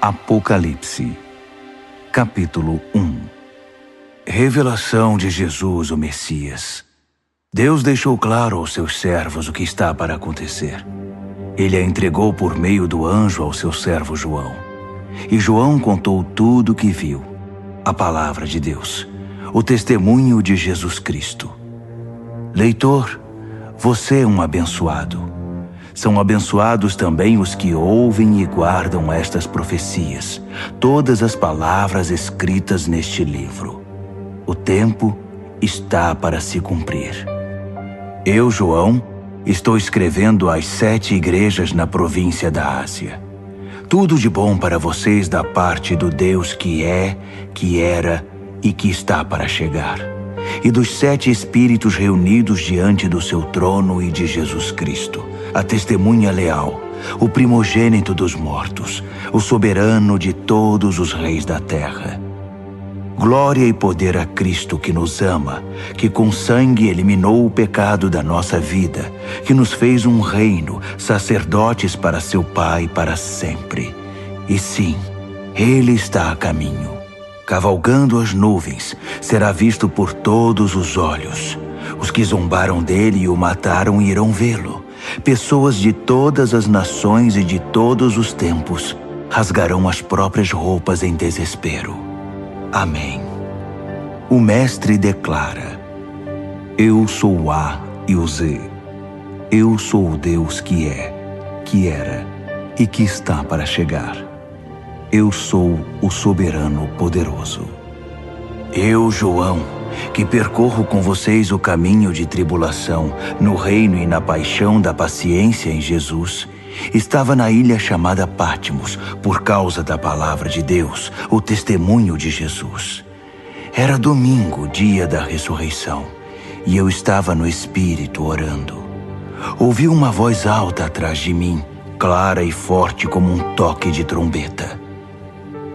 Apocalipse, capítulo 1. Revelação de Jesus, o Messias. Deus deixou claro aos seus servos o que está para acontecer. Ele a entregou por meio do anjo ao seu servo João. E João contou tudo o que viu, a palavra de Deus, o testemunho de Jesus Cristo. Leitor, você é um abençoado. São abençoados também os que ouvem e guardam estas profecias, todas as palavras escritas neste livro. O tempo está para se cumprir. Eu, João, estou escrevendo às 7 igrejas na província da Ásia. Tudo de bom para vocês da parte do Deus que é, que era e que está para chegar, e dos 7 espíritos reunidos diante do seu trono e de Jesus Cristo, a testemunha leal, o primogênito dos mortos, o soberano de todos os reis da terra. Glória e poder a Cristo que nos ama, que com sangue eliminou o pecado da nossa vida, que nos fez um reino, sacerdotes para seu Pai para sempre. E sim, Ele está a caminho. Cavalgando as nuvens, será visto por todos os olhos. Os que zombaram dele e o mataram irão vê-lo. Pessoas de todas as nações e de todos os tempos rasgarão as próprias roupas em desespero. Amém. O Mestre declara: Eu sou o A e o Z. Eu sou o Deus que é, que era e que está para chegar. Eu sou o soberano poderoso. Eu, João, que percorro com vocês o caminho de tribulação, no reino e na paixão da paciência em Jesus, estava na ilha chamada Patmos, por causa da palavra de Deus, o testemunho de Jesus. Era domingo, dia da ressurreição, e eu estava no Espírito orando. Ouvi uma voz alta atrás de mim, clara e forte como um toque de trombeta.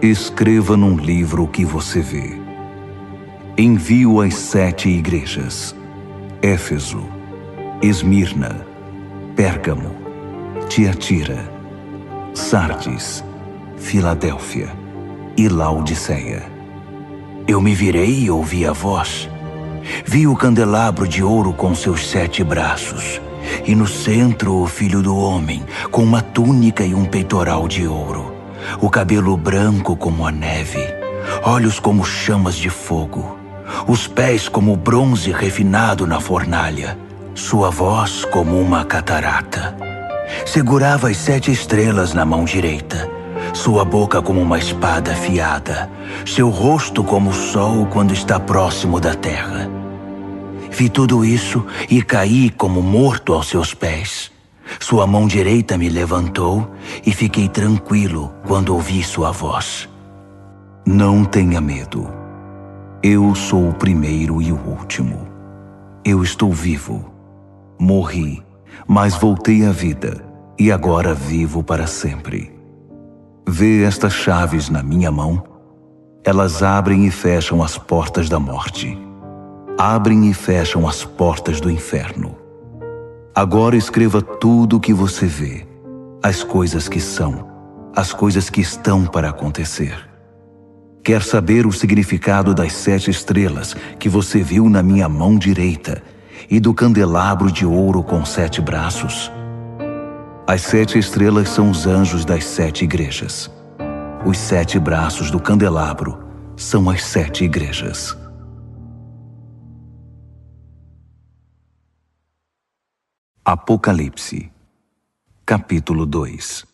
Escreva num livro o que você vê. Envio às 7 igrejas: Éfeso, Esmirna, Pérgamo, Tiatira, Sardes, Filadélfia e Laodiceia. Eu me virei e ouvi a voz. Vi o candelabro de ouro com seus 7 braços, e no centro o Filho do Homem, com uma túnica e um peitoral de ouro, o cabelo branco como a neve, olhos como chamas de fogo, os pés como bronze refinado na fornalha, sua voz como uma catarata. Segurava as 7 estrelas na mão direita, sua boca como uma espada afiada, seu rosto como o sol quando está próximo da terra. Vi tudo isso e caí como morto aos seus pés. Sua mão direita me levantou e fiquei tranquilo quando ouvi sua voz. Não tenha medo. Eu sou o primeiro e o último. Eu estou vivo. Morri, mas voltei à vida, e agora vivo para sempre. Vê estas chaves na minha mão? Elas abrem e fecham as portas da morte. Abrem e fecham as portas do inferno. Agora escreva tudo o que você vê, as coisas que são, as coisas que estão para acontecer. Quer saber o significado das 7 estrelas que você viu na minha mão direita e do candelabro de ouro com 7 braços? As 7 estrelas são os anjos das 7 igrejas. Os 7 braços do candelabro são as 7 igrejas. Apocalipse, capítulo 2.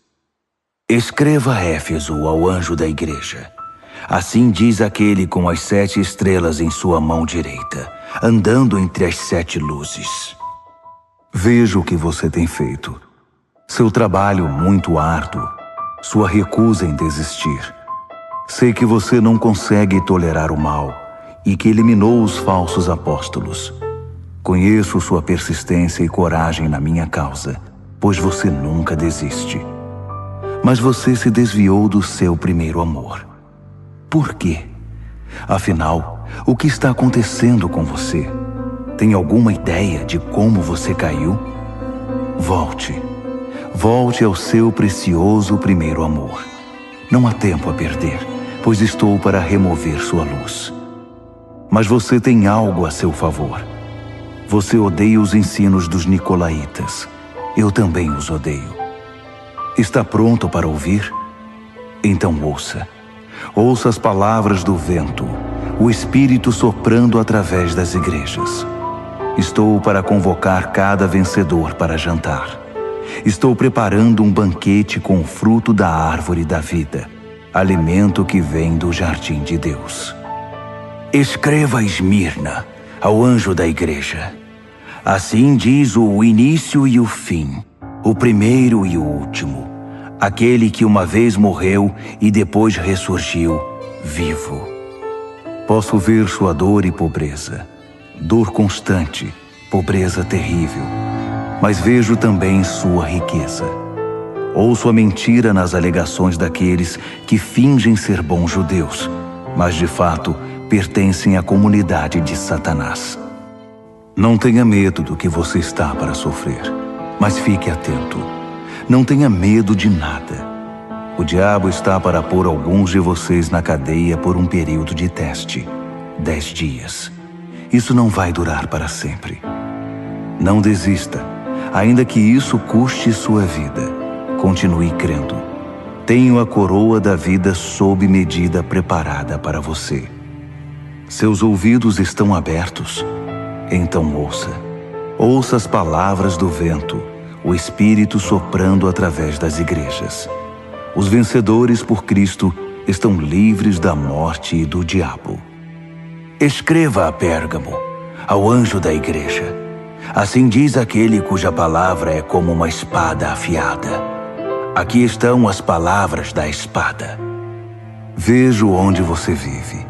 Escreva a Éfeso, ao anjo da igreja. Assim diz aquele com as 7 estrelas em sua mão direita, andando entre as 7 luzes. Vejo o que você tem feito. Seu trabalho muito árduo, sua recusa em desistir. Sei que você não consegue tolerar o mal e que eliminou os falsos apóstolos. Conheço sua persistência e coragem na minha causa, pois você nunca desiste. Mas você se desviou do seu primeiro amor. Por quê? Afinal, o que está acontecendo com você? Tem alguma ideia de como você caiu? Volte ao seu precioso primeiro amor. Não há tempo a perder, pois estou para remover sua luz. Mas você tem algo a seu favor. Você odeia os ensinos dos nicolaítas. Eu também os odeio. Está pronto para ouvir? Então ouça. Ouça as palavras do vento, o Espírito soprando através das igrejas. Estou para convocar cada vencedor para jantar. Estou preparando um banquete com o fruto da árvore da vida, alimento que vem do jardim de Deus. Escreva a Esmirna, ao anjo da igreja. Assim diz o início e o fim, o primeiro e o último, aquele que uma vez morreu e depois ressurgiu, vivo. Posso ver sua dor e pobreza, dor constante, pobreza terrível, mas vejo também sua riqueza. Ouço a mentira nas alegações daqueles que fingem ser bons judeus, mas de fato pertencem à comunidade de Satanás. Não tenha medo do que você está para sofrer, mas fique atento. Não tenha medo de nada. O diabo está para pôr alguns de vocês na cadeia por um período de teste, 10 dias. Isso não vai durar para sempre. Não desista, ainda que isso custe sua vida. Continue crendo. Tenho a coroa da vida sob medida preparada para você. Seus ouvidos estão abertos? Então ouça. Ouça as palavras do vento, o Espírito soprando através das igrejas. Os vencedores por Cristo estão livres da morte e do diabo. Escreva a Pérgamo, ao anjo da igreja. Assim diz aquele cuja palavra é como uma espada afiada. Aqui estão as palavras da espada. Vejo onde você vive,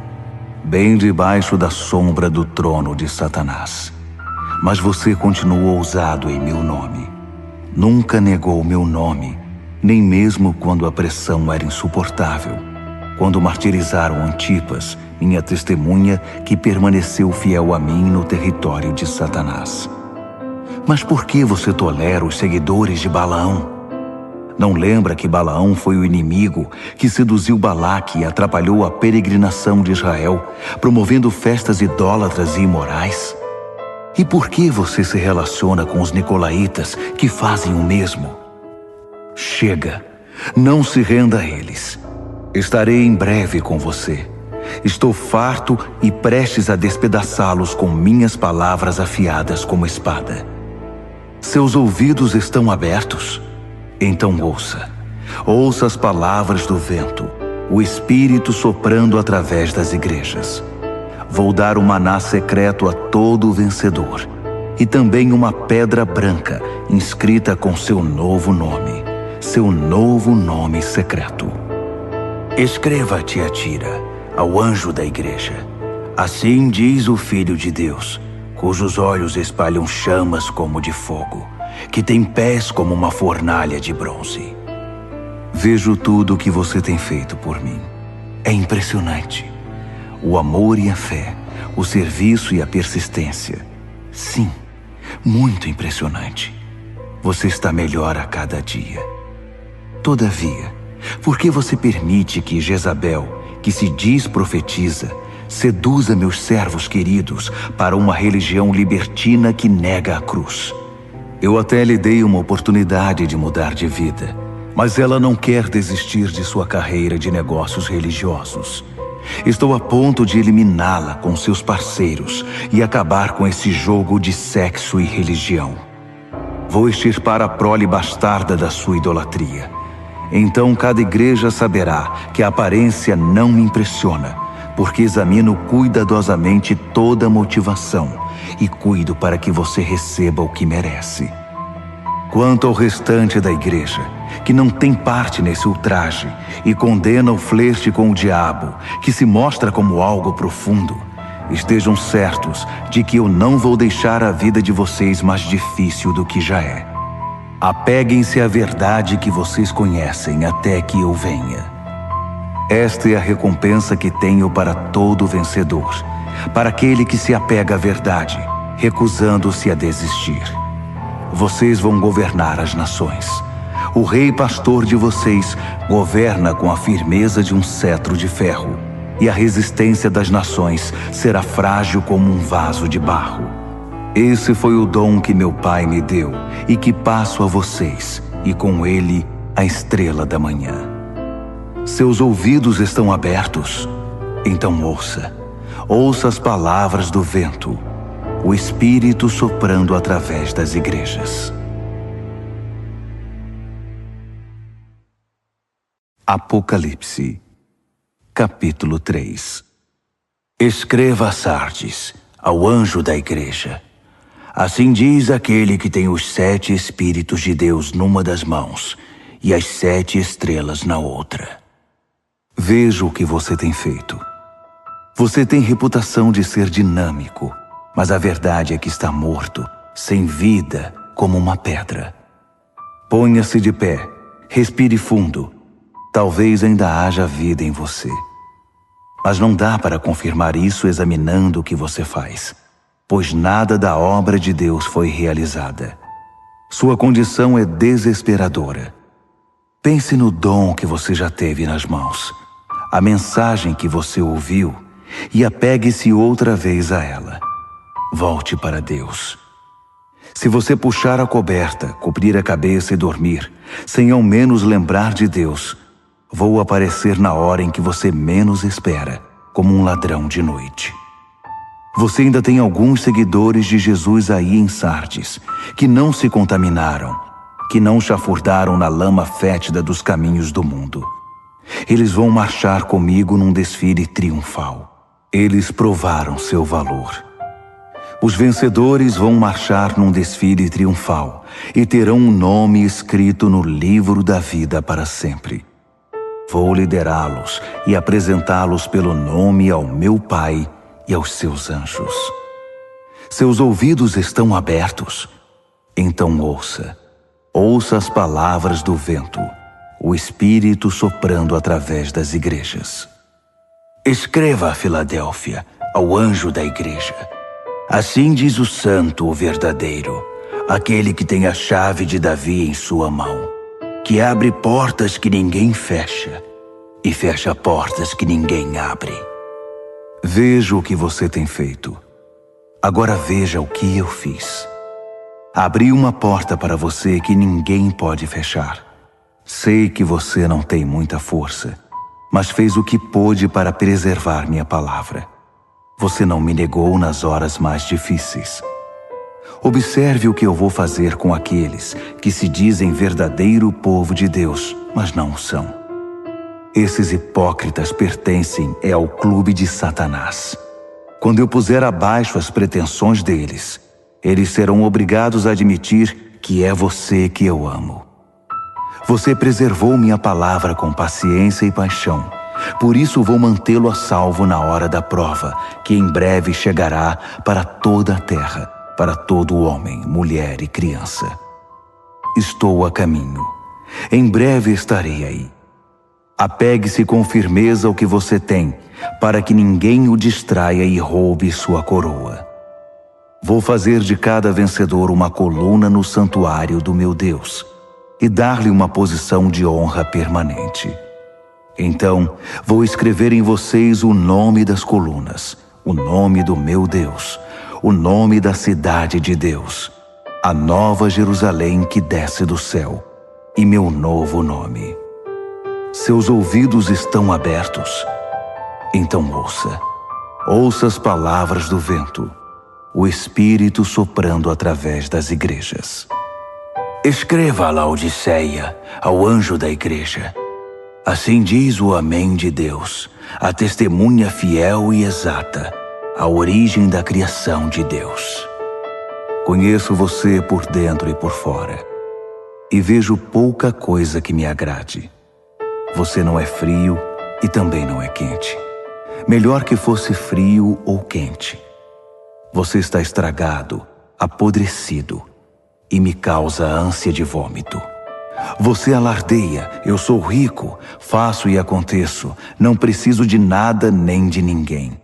bem debaixo da sombra do trono de Satanás. Mas você continuou ousado em meu nome. Nunca negou meu nome, nem mesmo quando a pressão era insuportável. Quando martirizaram Antipas, minha testemunha, que permaneceu fiel a mim no território de Satanás. Mas por que você tolera os seguidores de Balaão? Não lembra que Balaão foi o inimigo que seduziu Balaque e atrapalhou a peregrinação de Israel, promovendo festas idólatras e imorais? E por que você se relaciona com os nicolaítas que fazem o mesmo? Chega, não se renda a eles. Estarei em breve com você. Estou farto e prestes a despedaçá-los com minhas palavras afiadas como espada. Seus ouvidos estão abertos? Então ouça. Ouça as palavras do vento, o Espírito soprando através das igrejas. Vou dar um maná secreto a todo vencedor, e também uma pedra branca inscrita com seu novo nome secreto. Escreva a Tiatira, ao anjo da igreja. Assim diz o Filho de Deus, cujos olhos espalham chamas como de fogo, que tem pés como uma fornalha de bronze. Vejo tudo o que você tem feito por mim. É impressionante. O amor e a fé, o serviço e a persistência. Sim, muito impressionante. Você está melhor a cada dia. Todavia, por que você permite que Jezabel, que se diz profetiza, seduza meus servos queridos para uma religião libertina que nega a cruz? Eu até lhe dei uma oportunidade de mudar de vida, mas ela não quer desistir de sua carreira de negócios religiosos. Estou a ponto de eliminá-la com seus parceiros e acabar com esse jogo de sexo e religião. Vou extirpar a prole bastarda da sua idolatria. Então cada igreja saberá que a aparência não me impressiona, porque examino cuidadosamente toda a motivação e cuido para que você receba o que merece. Quanto ao restante da igreja, que não tem parte nesse ultraje e condena o flerte com o diabo, que se mostra como algo profundo, estejam certos de que eu não vou deixar a vida de vocês mais difícil do que já é. Apeguem-se à verdade que vocês conhecem até que eu venha. Esta é a recompensa que tenho para todo vencedor, para aquele que se apega à verdade, recusando-se a desistir. Vocês vão governar as nações. O rei pastor de vocês governa com a firmeza de um cetro de ferro, e a resistência das nações será frágil como um vaso de barro. Esse foi o dom que meu pai me deu e que passo a vocês, e com ele a estrela da manhã. Seus ouvidos estão abertos? Então ouça. Ouça as palavras do vento, o Espírito soprando através das igrejas. Apocalipse, capítulo 3. Escreva a Sardes, ao anjo da igreja. Assim diz aquele que tem os 7 Espíritos de Deus numa das mãos e as 7 estrelas na outra. Veja o que você tem feito. Você tem reputação de ser dinâmico, mas a verdade é que está morto, sem vida, como uma pedra. Ponha-se de pé, respire fundo. Talvez ainda haja vida em você. Mas não dá para confirmar isso examinando o que você faz, pois nada da obra de Deus foi realizada. Sua condição é desesperadora. Pense no dom que você já teve nas mãos, a mensagem que você ouviu, e apegue-se outra vez a ela. Volte para Deus. Se você puxar a coberta, cobrir a cabeça e dormir, sem ao menos lembrar de Deus, vou aparecer na hora em que você menos espera, como um ladrão de noite. Você ainda tem alguns seguidores de Jesus aí em Sardes, que não se contaminaram, que não chafurdaram na lama fétida dos caminhos do mundo. Eles vão marchar comigo num desfile triunfal. Eles provaram seu valor. Os vencedores vão marchar num desfile triunfal e terão um nome escrito no livro da vida para sempre. Vou liderá-los e apresentá-los pelo nome ao meu Pai e aos seus anjos. Seus ouvidos estão abertos? Então ouça. Ouça as palavras do vento, o Espírito soprando através das igrejas. Escreva a Filadélfia, ao anjo da igreja. Assim diz o santo, o verdadeiro, aquele que tem a chave de Davi em sua mão, que abre portas que ninguém fecha e fecha portas que ninguém abre. Veja o que você tem feito. Agora veja o que eu fiz. Abri uma porta para você que ninguém pode fechar. Sei que você não tem muita força, mas fez o que pôde para preservar minha palavra. Você não me negou nas horas mais difíceis. Observe o que eu vou fazer com aqueles que se dizem verdadeiro povo de Deus, mas não o são. Esses hipócritas pertencem ao clube de Satanás. Quando eu puser abaixo as pretensões deles, eles serão obrigados a admitir que é você que eu amo. Você preservou minha palavra com paciência e paixão. Por isso vou mantê-lo a salvo na hora da prova, que em breve chegará para toda a terra, para todo homem, mulher e criança. Estou a caminho. Em breve estarei aí. Apegue-se com firmeza ao que você tem, para que ninguém o distraia e roube sua coroa. Vou fazer de cada vencedor uma coluna no santuário do meu Deus e dar-lhe uma posição de honra permanente. Então, vou escrever em vocês o nome das colunas, o nome do meu Deus, o nome da cidade de Deus, a nova Jerusalém que desce do céu, e meu novo nome. Seus ouvidos estão abertos? Então ouça. Ouça as palavras do vento, o Espírito soprando através das igrejas. Escreva a Laodiceia, ao anjo da igreja. Assim diz o Amém de Deus, a testemunha fiel e exata, a origem da criação de Deus. Conheço você por dentro e por fora, e vejo pouca coisa que me agrade. Você não é frio e também não é quente. Melhor que fosse frio ou quente. Você está estragado, apodrecido, e me causa ânsia de vômito. Você alardeia, eu sou rico, faço e aconteço, não preciso de nada nem de ninguém.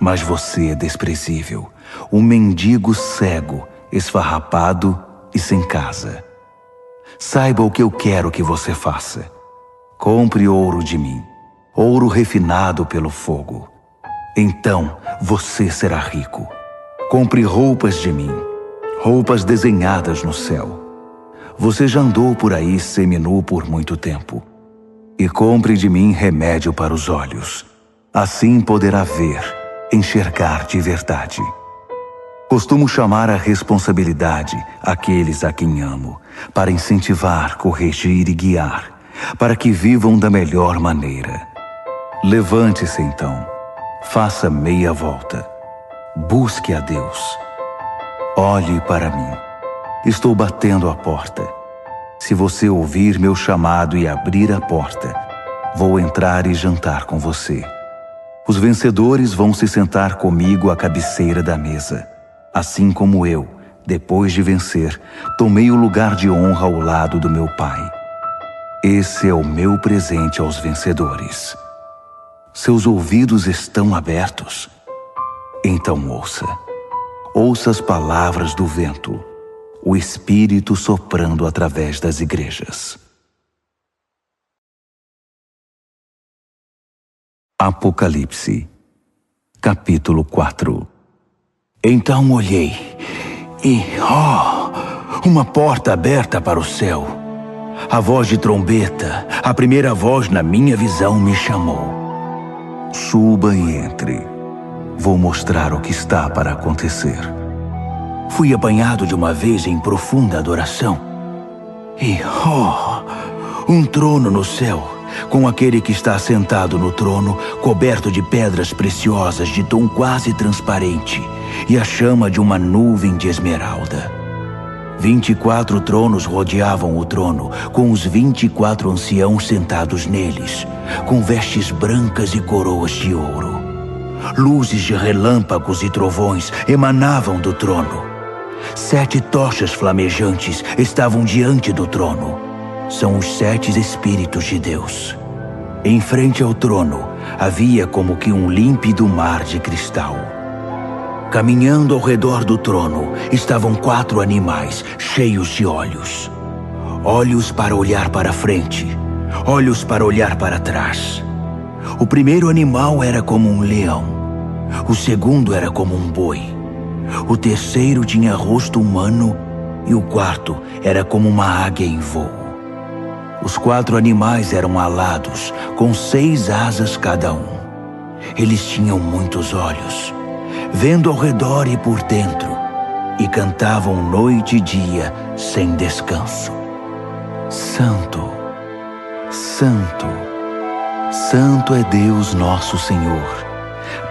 Mas você é desprezível, um mendigo cego, esfarrapado e sem casa. Saiba o que eu quero que você faça. Compre ouro de mim, ouro refinado pelo fogo. Então você será rico. Compre roupas de mim, roupas desenhadas no céu. Você já andou por aí seminu por muito tempo. E compre de mim remédio para os olhos. Assim poderá ver, enxergar de verdade. Costumo chamar à responsabilidade aqueles a quem amo, para incentivar, corrigir e guiar, para que vivam da melhor maneira. Levante-se então, faça meia volta, busque a Deus. Olhe para mim, estou batendo a porta. Se você ouvir meu chamado e abrir a porta, vou entrar e jantar com você. Os vencedores vão se sentar comigo à cabeceira da mesa, assim como eu, depois de vencer, tomei o lugar de honra ao lado do meu Pai. Esse é o meu presente aos vencedores. Seus ouvidos estão abertos? Então ouça. Ouça as palavras do vento, o Espírito soprando através das igrejas. Apocalipse, capítulo 4. Então olhei e, uma porta aberta para o céu. A voz de trombeta, a primeira voz na minha visão me chamou. Suba e entre. Vou mostrar o que está para acontecer. Fui apanhado de uma vez em profunda adoração. E, um trono no céu, com aquele que está sentado no trono, coberto de pedras preciosas de tom quase transparente, e a chama de uma nuvem de esmeralda. 24 tronos rodeavam o trono, com os 24 anciãos sentados neles, com vestes brancas e coroas de ouro. Luzes de relâmpagos e trovões emanavam do trono. 7 tochas flamejantes estavam diante do trono. São os 7 Espíritos de Deus. Em frente ao trono havia como que um límpido mar de cristal. Caminhando ao redor do trono estavam 4 animais cheios de olhos. Olhos para olhar para frente, olhos para olhar para trás. O primeiro animal era como um leão. O segundo era como um boi. O terceiro tinha rosto humano e o quarto era como uma águia em voo. Os 4 animais eram alados, com 6 asas cada um. Eles tinham muitos olhos, vendo ao redor e por dentro, e cantavam noite e dia sem descanso. Santo, Santo, Santo é Deus nosso Senhor,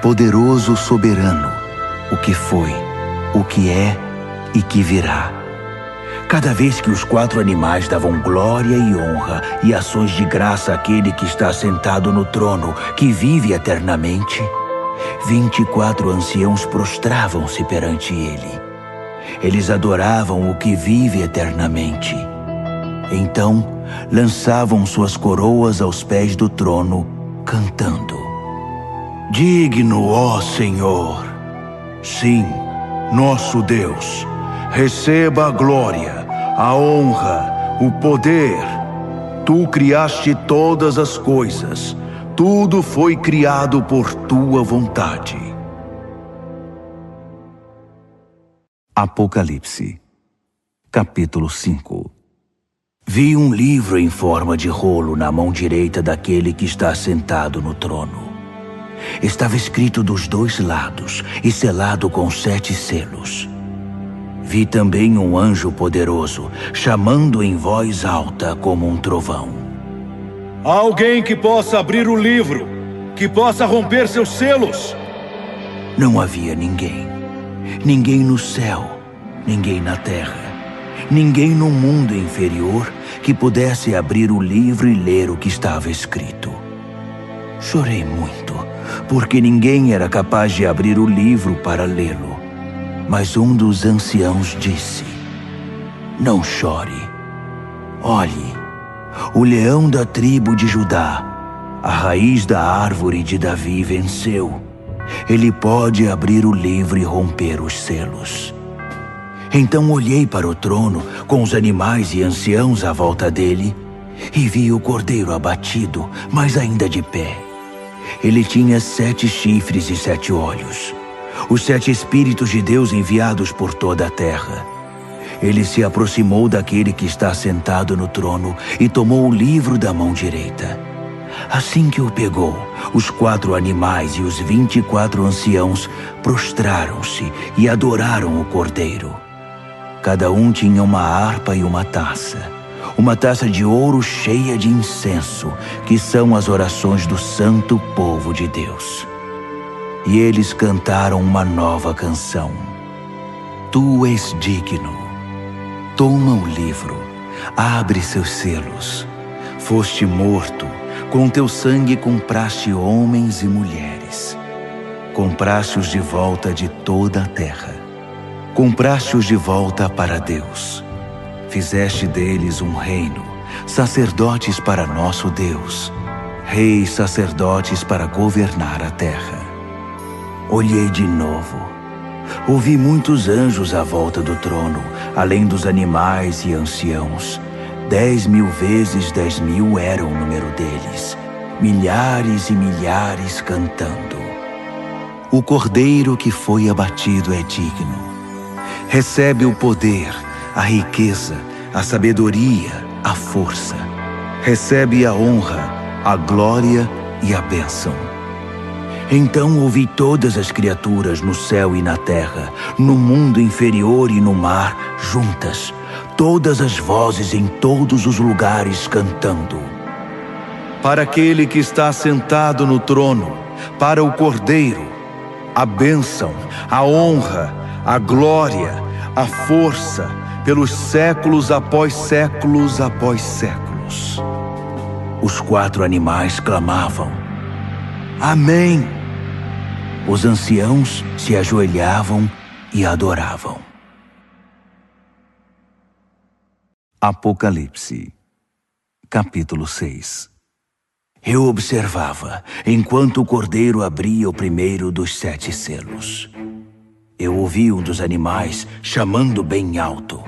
poderoso soberano, o que foi, o que é e que virá. Cada vez que os 4 animais davam glória e honra e ações de graça àquele que está sentado no trono, que vive eternamente, 24 anciãos prostravam-se perante ele. Eles adoravam o que vive eternamente. Então, lançavam suas coroas aos pés do trono, cantando: Digno, ó Senhor! Sim, nosso Deus, receba a glória, a honra, o poder. Tu criaste todas as coisas. Tudo foi criado por tua vontade. Apocalipse, capítulo 5. Vi um livro em forma de rolo na mão direita daquele que está sentado no trono. Estava escrito dos 2 lados e selado com 7 selos. Vi também um anjo poderoso, chamando em voz alta como um trovão. Alguém que possa abrir o livro, que possa romper seus selos. Não havia ninguém. Ninguém no céu, ninguém na terra, ninguém no mundo inferior que pudesse abrir o livro e ler o que estava escrito. Chorei muito, porque ninguém era capaz de abrir o livro para lê-lo. Mas um dos anciãos disse: Não chore. Olhe, o leão da tribo de Judá, a raiz da árvore de Davi, venceu. Ele pode abrir o livro e romper os selos. Então olhei para o trono, com os animais e anciãos à volta dele, e vi o cordeiro abatido, mas ainda de pé. Ele tinha 7 chifres e 7 olhos, os 7 Espíritos de Deus enviados por toda a terra. Ele se aproximou daquele que está sentado no trono e tomou o livro da mão direita. Assim que o pegou, os 4 animais e os 24 anciãos prostraram-se e adoraram o cordeiro. Cada um tinha uma harpa e uma taça de ouro cheia de incenso, que são as orações do santo povo de Deus. E eles cantaram uma nova canção. Tu és digno. Toma o livro, abre seus selos. Foste morto, com teu sangue compraste homens e mulheres. Compraste-os de volta de toda a terra. Compraste-os de volta para Deus. Fizeste deles um reino, sacerdotes para nosso Deus, reis sacerdotes para governar a terra. Olhei de novo. Ouvi muitos anjos à volta do trono, além dos animais e anciãos. 10.000 vezes 10.000 era o número deles, milhares e milhares cantando. O cordeiro que foi abatido é digno. Recebe o poder, a riqueza, a sabedoria, a força. Recebe a honra, a glória e a bênção. Então ouvi todas as criaturas no céu e na terra, no mundo inferior e no mar, juntas, todas as vozes em todos os lugares cantando. Para aquele que está sentado no trono, para o Cordeiro, a bênção, a honra, a glória, a força, pelos séculos após séculos após séculos. Os 4 animais clamavam: Amém! Os anciãos se ajoelhavam e adoravam. Apocalipse, capítulo 6. Eu observava, enquanto o cordeiro abria o primeiro dos 7 selos. Eu ouvi um dos animais chamando bem alto: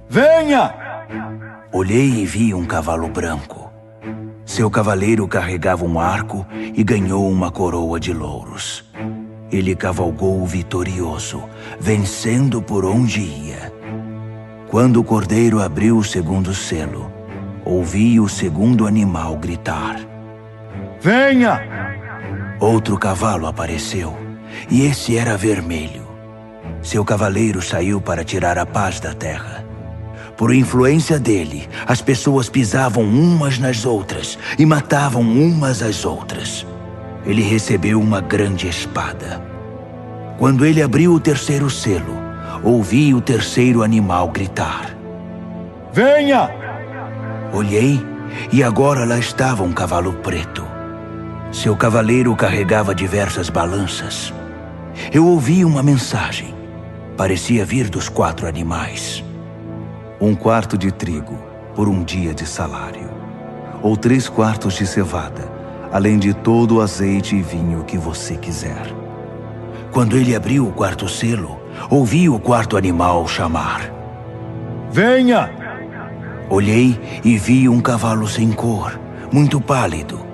Venha! Olhei e vi um cavalo branco. Seu cavaleiro carregava um arco e ganhou uma coroa de louros. Ele cavalgou vitorioso, vencendo por onde ia. Quando o cordeiro abriu o segundo selo, ouvi o segundo animal gritar: Venha! Outro cavalo apareceu, e esse era vermelho. Seu cavaleiro saiu para tirar a paz da terra. Por influência dele, as pessoas pisavam umas nas outras e matavam umas às outras. Ele recebeu uma grande espada. Quando ele abriu o terceiro selo, ouvi o terceiro animal gritar: Venha! Olhei e agora lá estava um cavalo preto. Seu cavaleiro carregava diversas balanças. Eu ouvi uma mensagem. Parecia vir dos 4 animais. 1 quarto de trigo por um dia de salário, ou 3 quartos de cevada, além de todo o azeite e vinho que você quiser. Quando ele abriu o 4º selo, ouvi o 4º animal chamar: Venha! Olhei e vi um cavalo sem cor, muito pálido.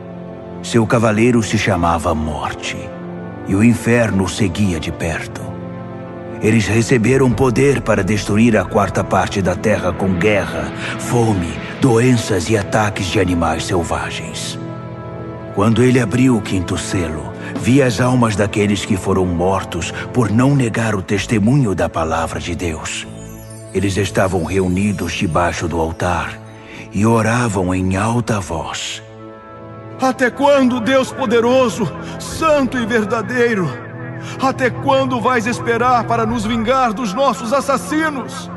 Seu cavaleiro se chamava Morte, e o inferno o seguia de perto. Eles receberam poder para destruir a 4ª parte da terra com guerra, fome, doenças e ataques de animais selvagens. Quando ele abriu o 5º selo, vi as almas daqueles que foram mortos por não negar o testemunho da palavra de Deus. Eles estavam reunidos debaixo do altar e oravam em alta voz: Até quando, Deus poderoso, santo e verdadeiro? Até quando vais esperar para nos vingar dos nossos assassinos?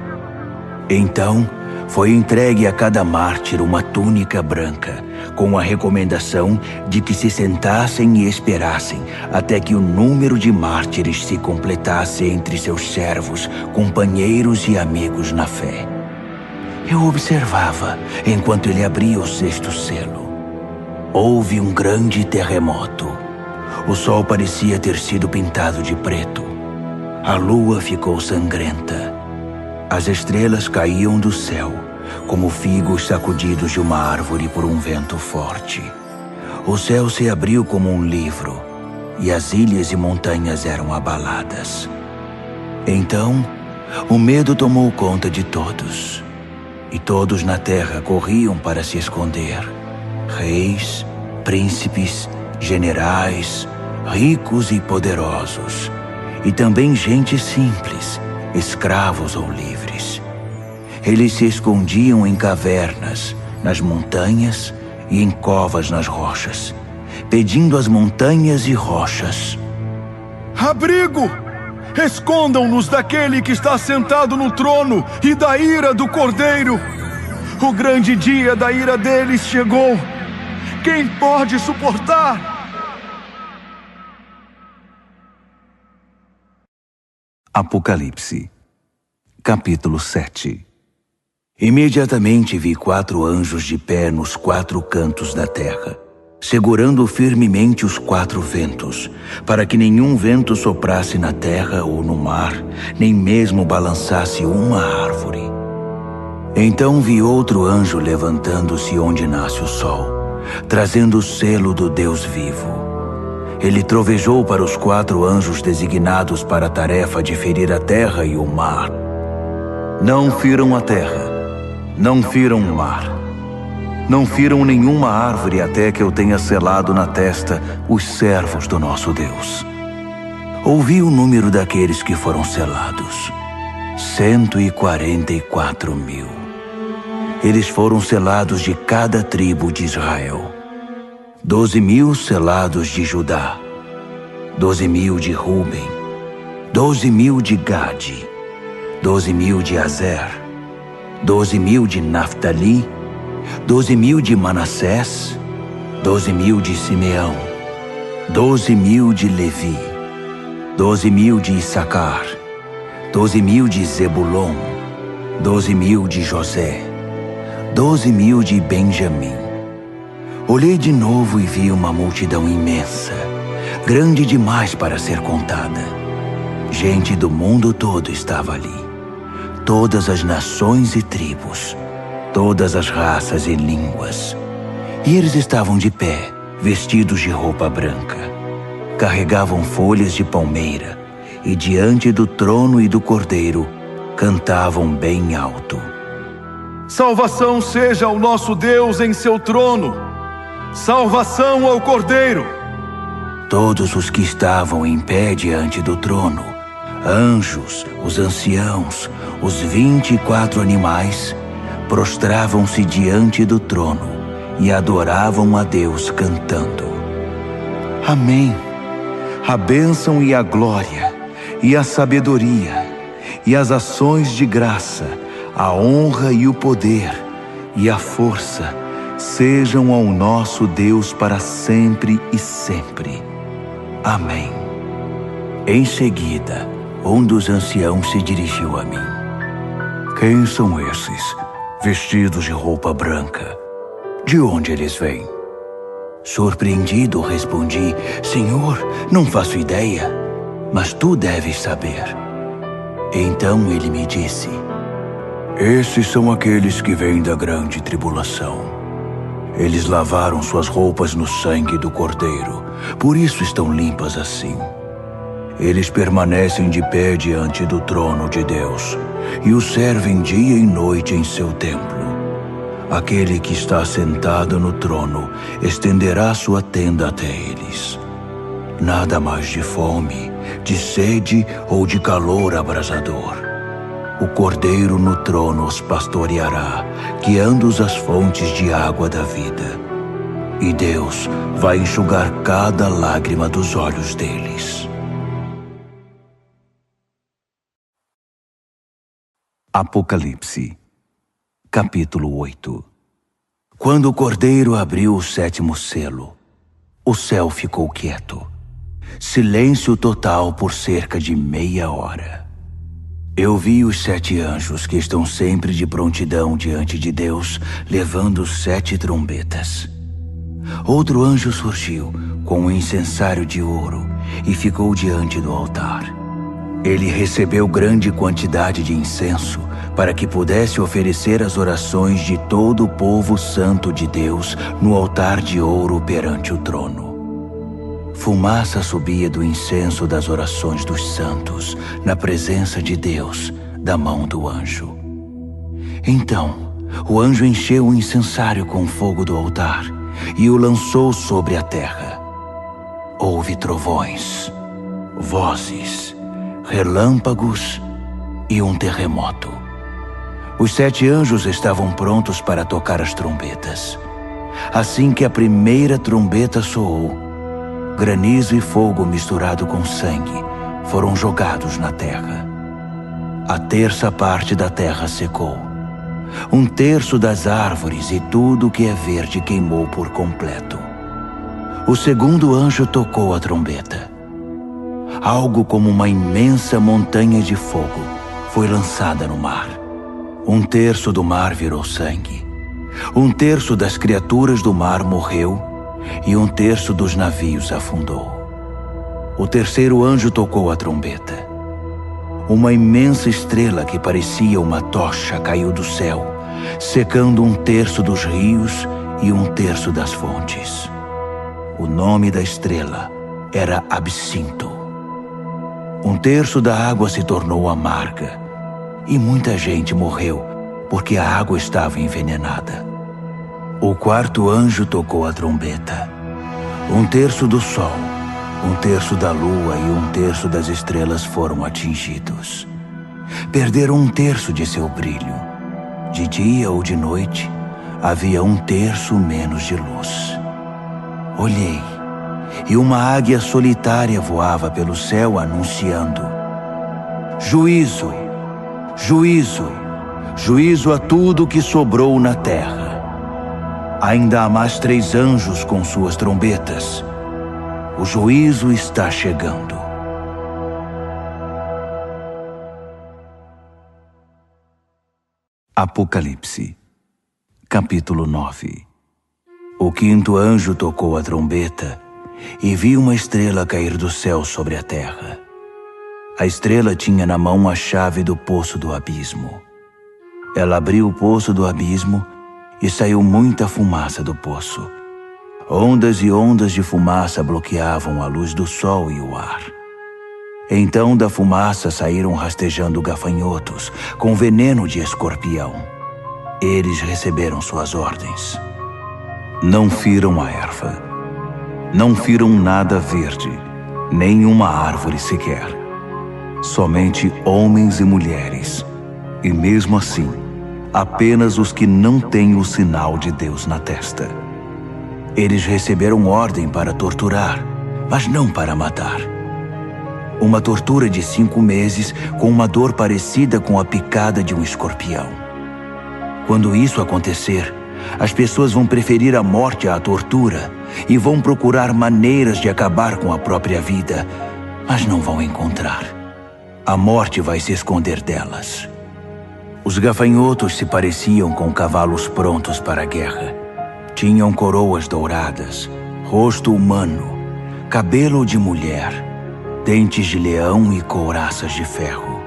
Então, foi entregue a cada mártir uma túnica branca, com a recomendação de que se sentassem e esperassem até que o número de mártires se completasse entre seus servos, companheiros e amigos na fé. Eu observava enquanto ele abria o 6º selo. Houve um grande terremoto. O sol parecia ter sido pintado de preto. A lua ficou sangrenta As estrelas caíam do céu, como figos sacudidos de uma árvore por um vento forte. O céu se abriu como um livro, e as ilhas e montanhas eram abaladas. Então, o medo tomou conta de todos, e todos na terra corriam para se esconder. Reis, príncipes, generais, ricos e poderosos, e também gente simples, escravos ou livres. Eles se escondiam em cavernas, nas montanhas e em covas nas rochas, pedindo às montanhas e rochas: abrigo! Escondam-nos daquele que está sentado no trono e da ira do Cordeiro. O grande dia da ira deles chegou. Quem pode suportar? Apocalipse, capítulo 7. Imediatamente vi 4 anjos de pé nos 4 cantos da terra, segurando firmemente os 4 ventos, para que nenhum vento soprasse na terra ou no mar, nem mesmo balançasse uma árvore. Então vi outro anjo levantando-se onde nasce o sol, trazendo o selo do Deus vivo. Ele trovejou para os 4 anjos designados para a tarefa de ferir a terra e o mar. Não firam a terra, não firam o mar, não firam nenhuma árvore até que eu tenha selado na testa os servos do nosso Deus. Ouvi o número daqueles que foram selados: 144.000. Eles foram selados de cada tribo de Israel. 12.000 selados de Judá, 12.000 de Ruben, 12.000 de Gade, 12.000 de Azer, 12.000 de Naftali, 12.000 de Manassés, 12.000 de Simeão, 12.000 de Levi, 12.000 de Issacar, 12.000 de Zebulon, 12.000 de José, 12.000 de Benjamim. Olhei de novo e vi uma multidão imensa, grande demais para ser contada. Gente do mundo todo estava ali. Todas as nações e tribos, todas as raças e línguas. E eles estavam de pé, vestidos de roupa branca. Carregavam folhas de palmeira e diante do trono e do Cordeiro cantavam bem alto: salvação seja ao nosso Deus em seu trono. Salvação ao Cordeiro! Todos os que estavam em pé diante do trono, anjos, os anciãos, os 24 animais, prostravam-se diante do trono e adoravam a Deus cantando: Amém! A bênção e a glória, e a sabedoria, e as ações de graça, a honra e o poder, e a força, sejam ao nosso Deus para sempre e sempre. Amém. Em seguida, um dos anciãos se dirigiu a mim: quem são esses, vestidos de roupa branca? De onde eles vêm? Surpreendido, respondi: Senhor, não faço ideia, mas tu deves saber. Então ele me disse: esses são aqueles que vêm da grande tribulação. Eles lavaram suas roupas no sangue do Cordeiro, por isso estão limpas assim. Eles permanecem de pé diante do trono de Deus e o servem dia e noite em seu templo. Aquele que está sentado no trono estenderá sua tenda até eles. Nada mais de fome, de sede ou de calor abrasador. O Cordeiro no trono os pastoreará, guiando-os às fontes de água da vida. E Deus vai enxugar cada lágrima dos olhos deles. Apocalipse, capítulo 8. Quando o Cordeiro abriu o 7º selo, o céu ficou quieto. Silêncio total por cerca de meia hora. Eu vi os 7 anjos que estão sempre de prontidão diante de Deus, levando 7 trombetas. Outro anjo surgiu com um incensário de ouro e ficou diante do altar. Ele recebeu grande quantidade de incenso, para que pudesse oferecer as orações de todo o povo santo de Deus no altar de ouro perante o trono. Fumaça subia do incenso das orações dos santos, na presença de Deus, da mão do anjo. Então, o anjo encheu o incensário com fogo do altar e o lançou sobre a terra. Houve trovões, vozes, relâmpagos e um terremoto. Os 7 anjos estavam prontos para tocar as trombetas. Assim que a primeira trombeta soou, granizo e fogo misturado com sangue foram jogados na terra. A terça parte da terra secou. 1/3 das árvores e tudo que é verde queimou por completo. O segundo anjo tocou a trombeta. Algo como uma imensa montanha de fogo foi lançada no mar. 1/3 do mar virou sangue. 1/3 das criaturas do mar morreu e 1/3 dos navios afundou. O terceiro anjo tocou a trombeta. Uma imensa estrela que parecia uma tocha caiu do céu, secando 1/3 dos rios e 1/3 das fontes. O nome da estrela era Absinto. 1/3 da água se tornou amarga e muita gente morreu porque a água estava envenenada. O quarto anjo tocou a trombeta. 1/3 do sol, 1/3 da lua e 1/3 das estrelas foram atingidos. Perderam 1/3 de seu brilho. De dia ou de noite, havia 1/3 menos de luz. Olhei, e uma águia solitária voava pelo céu anunciando: Juízo, juízo, juízo a tudo que sobrou na terra. Ainda há mais 3 anjos com suas trombetas. O juízo está chegando. Apocalipse, capítulo 9. O quinto anjo tocou a trombeta e vi uma estrela cair do céu sobre a terra. A estrela tinha na mão a chave do poço do abismo. Ela abriu o poço do abismo e saiu muita fumaça do poço. Ondas e ondas de fumaça bloqueavam a luz do sol e o ar. Então da fumaça saíram rastejando gafanhotos com veneno de escorpião. Eles receberam suas ordens. Não firam a erva, não firam nada verde, nem uma árvore sequer. Somente homens e mulheres, e mesmo assim, apenas os que não têm o sinal de Deus na testa. Eles receberam ordem para torturar, mas não para matar. Uma tortura de 5 meses com uma dor parecida com a picada de um escorpião. Quando isso acontecer, as pessoas vão preferir a morte à tortura e vão procurar maneiras de acabar com a própria vida, mas não vão encontrar. A morte vai se esconder delas. Os gafanhotos se pareciam com cavalos prontos para a guerra. Tinham coroas douradas, rosto humano, cabelo de mulher, dentes de leão e couraças de ferro.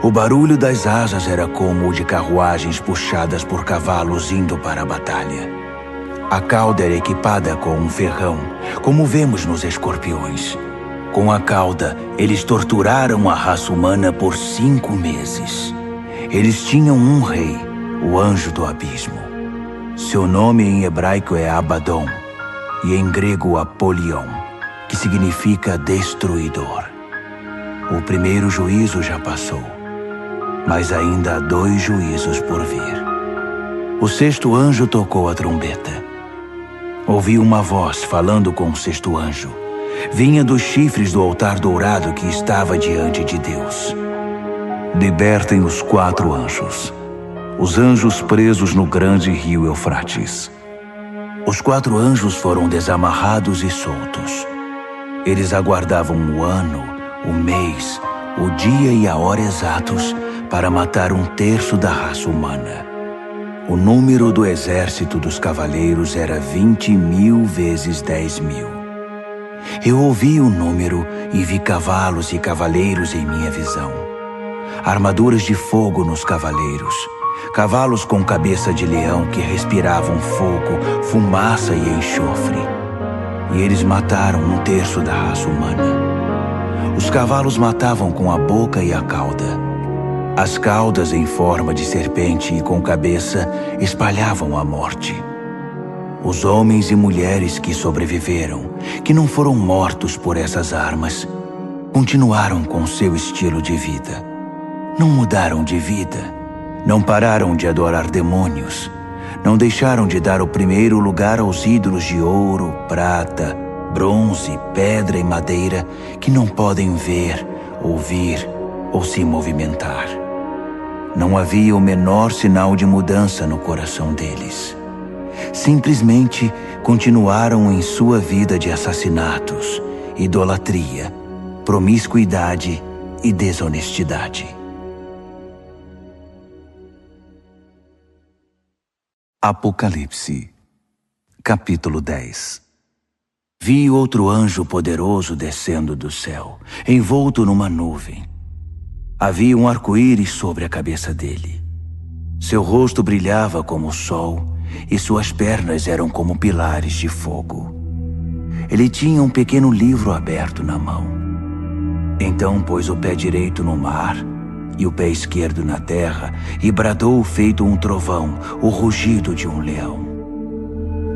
O barulho das asas era como o de carruagens puxadas por cavalos indo para a batalha. A cauda era equipada com um ferrão, como vemos nos escorpiões. Com a cauda, eles torturaram a raça humana por 5 meses. Eles tinham um rei, o anjo do abismo. Seu nome em hebraico é Abaddon e em grego Apolion, que significa destruidor. O primeiro juízo já passou, mas ainda há 2 juízos por vir. O sexto anjo tocou a trombeta. Ouvi uma voz falando com o sexto anjo. Vinha dos chifres do altar dourado que estava diante de Deus. Libertem os 4 anjos, os anjos presos no grande rio Eufrates. Os 4 anjos foram desamarrados e soltos. Eles aguardavam o ano, o mês, o dia e a hora exatos para matar 1/3 da raça humana. O número do exército dos cavaleiros era 20.000 vezes 10.000. Eu ouvi o número e vi cavalos e cavaleiros em minha visão. armaduras de fogo nos cavaleiros, cavalos com cabeça de leão que respiravam fogo, fumaça e enxofre. E eles mataram 1/3 da raça humana. Os cavalos matavam com a boca e a cauda. As caudas em forma de serpente e com cabeça espalhavam a morte. Os homens e mulheres que sobreviveram, que não foram mortos por essas armas, continuaram com seu estilo de vida. Não mudaram de vida, não pararam de adorar demônios, não deixaram de dar o primeiro lugar aos ídolos de ouro, prata, bronze, pedra e madeira que não podem ver, ouvir ou se movimentar. Não havia o menor sinal de mudança no coração deles. Simplesmente continuaram em sua vida de assassinatos, idolatria, promiscuidade e desonestidade. Apocalipse, capítulo 10. Vi outro anjo poderoso descendo do céu, envolto numa nuvem. Havia um arco-íris sobre a cabeça dele. Seu rosto brilhava como o sol e suas pernas eram como pilares de fogo. Ele tinha um pequeno livro aberto na mão. Então pôs o pé direito no mar e o pé esquerdo na terra e bradou feito um trovão, o rugido de um leão.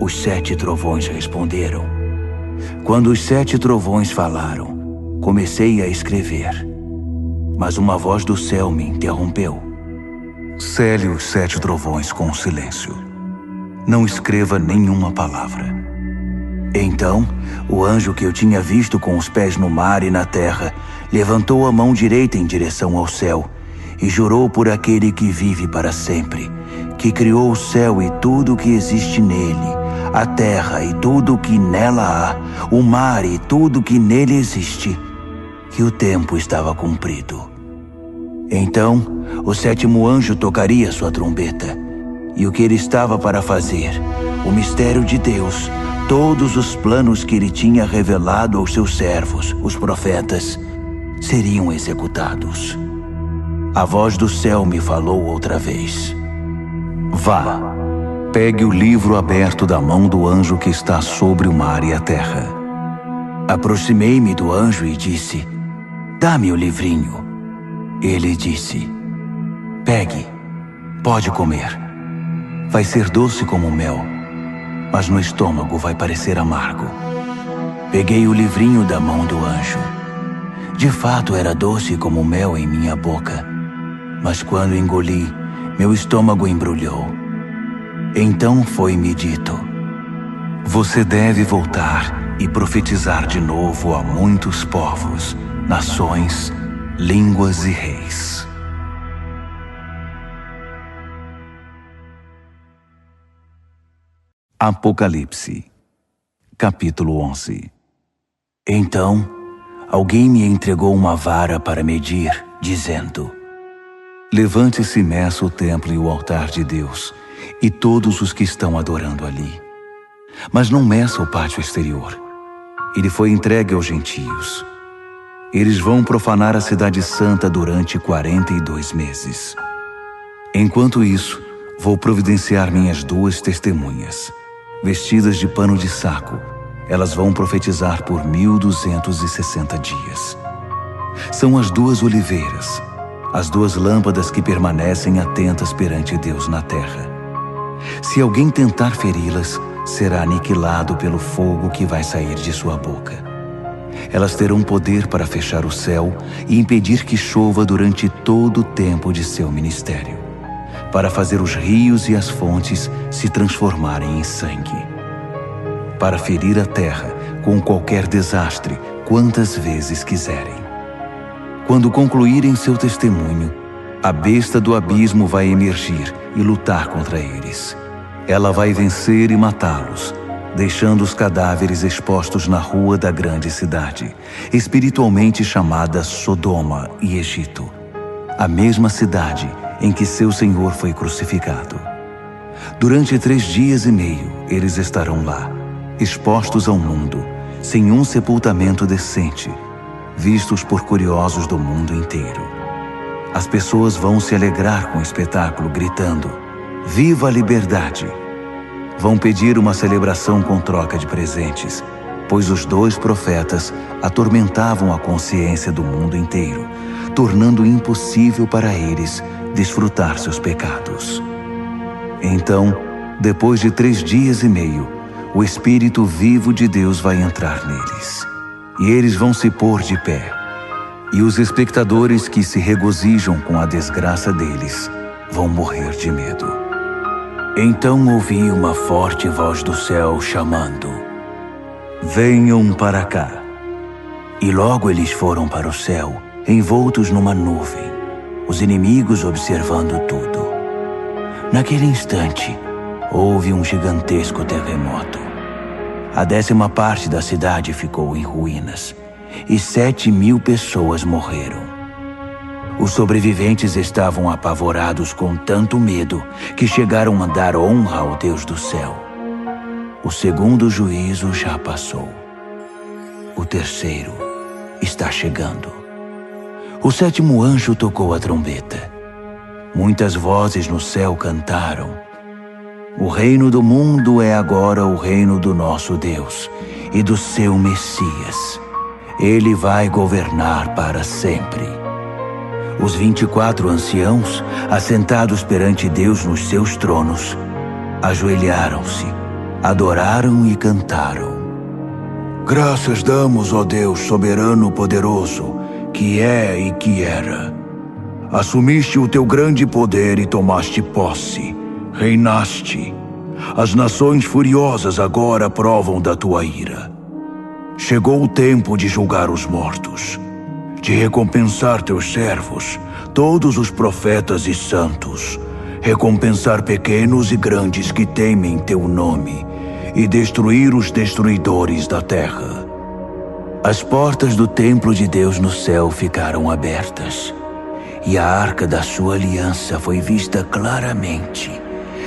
Os 7 trovões responderam. Quando os 7 trovões falaram, comecei a escrever. Mas uma voz do céu me interrompeu. Cele os 7 trovões com silêncio. Não escreva nenhuma palavra. Então, o anjo que eu tinha visto com os pés no mar e na terra, levantou a mão direita em direção ao céu e jurou por aquele que vive para sempre, que criou o céu e tudo o que existe nele, a terra e tudo o que nela há, o mar e tudo o que nele existe, que o tempo estava cumprido. Então, o 7º anjo tocaria sua trombeta, e o que ele estava para fazer, o mistério de Deus, todos os planos que ele tinha revelado aos seus servos, os profetas, seriam executados. A voz do céu me falou outra vez. Vá, pegue o livro aberto da mão do anjo que está sobre o mar e a terra. Aproximei-me do anjo e disse, dá-me o livrinho. Ele disse, pegue, pode comer. Vai ser doce como mel, mas no estômago vai parecer amargo. Peguei o livrinho da mão do anjo. De fato era doce como mel em minha boca, mas quando engoli, meu estômago embrulhou. Então foi-me dito, você deve voltar e profetizar de novo a muitos povos, nações, línguas e reis. Apocalipse, capítulo 11. Então, alguém me entregou uma vara para medir, dizendo, levante-se e meça o templo e o altar de Deus, e todos os que estão adorando ali. Mas não meça o pátio exterior. Ele foi entregue aos gentios. Eles vão profanar a cidade santa durante 42 meses. Enquanto isso, vou providenciar minhas 2 testemunhas. Vestidas de pano de saco, elas vão profetizar por 1260 dias. São as 2 oliveiras, as 2 lâmpadas que permanecem atentas perante Deus na terra. Se alguém tentar feri-las, será aniquilado pelo fogo que vai sair de sua boca. Elas terão poder para fechar o céu e impedir que chova durante todo o tempo de seu ministério, para fazer os rios e as fontes se transformarem em sangue, para ferir a terra com qualquer desastre quantas vezes quiserem. Quando concluírem seu testemunho, a besta do abismo vai emergir e lutar contra eles. Ela vai vencer e matá-los, deixando os cadáveres expostos na rua da grande cidade, espiritualmente chamada Sodoma e Egito, a mesma cidade em que seu Senhor foi crucificado. Durante 3 dias e meio, eles estarão lá, expostos ao mundo, sem um sepultamento decente, vistos por curiosos do mundo inteiro. As pessoas vão se alegrar com o espetáculo, gritando: "Viva a liberdade!" Vão pedir uma celebração com troca de presentes, pois os 2 profetas atormentavam a consciência do mundo inteiro, tornando impossível para eles desfrutar seus pecados. Então, depois de 3 dias e meio, o Espírito vivo de Deus vai entrar neles, e eles vão se pôr de pé. E os espectadores que se regozijam com a desgraça deles vão morrer de medo. Então ouvi uma forte voz do céu chamando: "Venham para cá." E logo eles foram para o céu, envoltos numa nuvem, os inimigos observando tudo. Naquele instante, houve um gigantesco terremoto. A 10ª parte da cidade ficou em ruínas, e 7.000 pessoas morreram. Os sobreviventes estavam apavorados com tanto medo que chegaram a dar honra ao Deus do céu. O 2º juízo já passou. O 3º está chegando. O 7º anjo tocou a trombeta. Muitas vozes no céu cantaram: "O reino do mundo é agora o reino do nosso Deus e do seu Messias. Ele vai governar para sempre." Os 24 anciãos, assentados perante Deus nos seus tronos, ajoelharam-se, adoraram e cantaram: "Graças damos, ó Deus soberano poderoso, que é e que era. Assumiste o teu grande poder e tomaste posse, reinaste. As nações furiosas agora provam da tua ira. Chegou o tempo de julgar os mortos, de recompensar teus servos, todos os profetas e santos, recompensar pequenos e grandes que temem teu nome, e destruir os destruidores da terra." As portas do templo de Deus no céu ficaram abertas, e a arca da sua aliança foi vista claramente,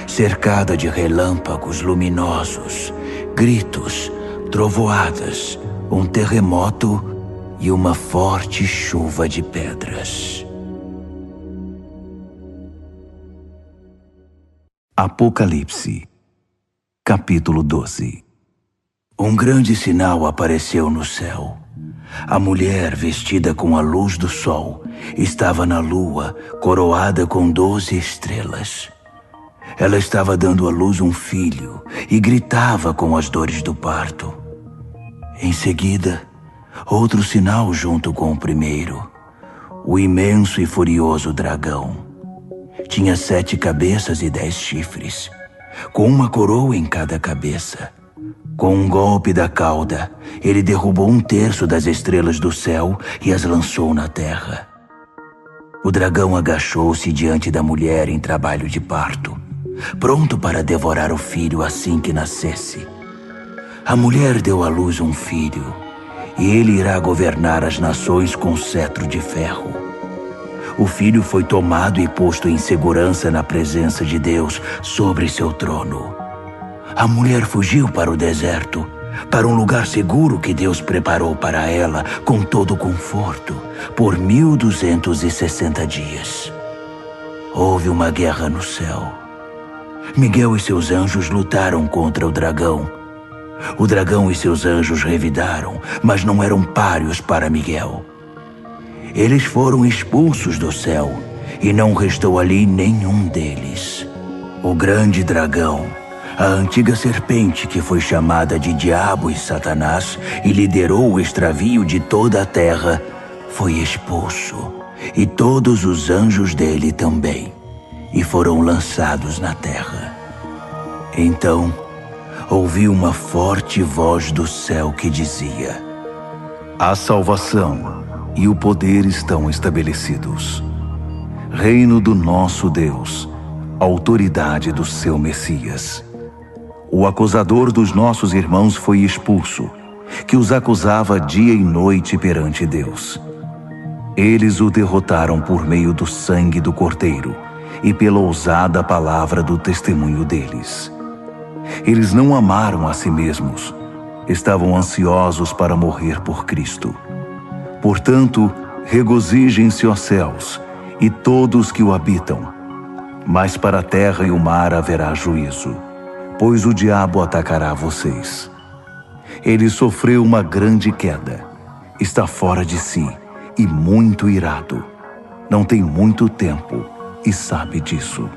cercada de relâmpagos luminosos, gritos, trovoadas, um terremoto e uma forte chuva de pedras. Apocalipse, capítulo 12. Um grande sinal apareceu no céu. A mulher, vestida com a luz do sol, estava na lua, coroada com 12 estrelas. Ela estava dando à luz um filho e gritava com as dores do parto. Em seguida, outro sinal junto com o primeiro: o imenso e furioso dragão. Tinha 7 cabeças e 10 chifres, com uma coroa em cada cabeça. Com um golpe da cauda, ele derrubou 1/3 das estrelas do céu e as lançou na terra. O dragão agachou-se diante da mulher em trabalho de parto, pronto para devorar o filho assim que nascesse. A mulher deu à luz um filho, e ele irá governar as nações com cetro de ferro. O filho foi tomado e posto em segurança na presença de Deus sobre seu trono. A mulher fugiu para o deserto, para um lugar seguro que Deus preparou para ela com todo conforto, por 1260 dias. Houve uma guerra no céu. Miguel e seus anjos lutaram contra o dragão. O dragão e seus anjos revidaram, mas não eram páreos para Miguel. Eles foram expulsos do céu, e não restou ali nenhum deles. O grande dragão, a antiga serpente que foi chamada de Diabo e Satanás e liderou o extravio de toda a terra, foi expulso, e todos os anjos dele também, e foram lançados na terra. Então, ouvi uma forte voz do céu que dizia: "A salvação e o poder estão estabelecidos. Reino do nosso Deus, autoridade do seu Messias. O acusador dos nossos irmãos foi expulso, que os acusava dia e noite perante Deus. Eles o derrotaram por meio do sangue do Cordeiro e pela ousada palavra do testemunho deles. Eles não amaram a si mesmos, estavam ansiosos para morrer por Cristo. Portanto, regozijem-se, ó céus, e todos que o habitam. Mas para a terra e o mar haverá juízo, pois o diabo atacará vocês. Ele sofreu uma grande queda, está fora de si e muito irado. Não tem muito tempo e sabe disso.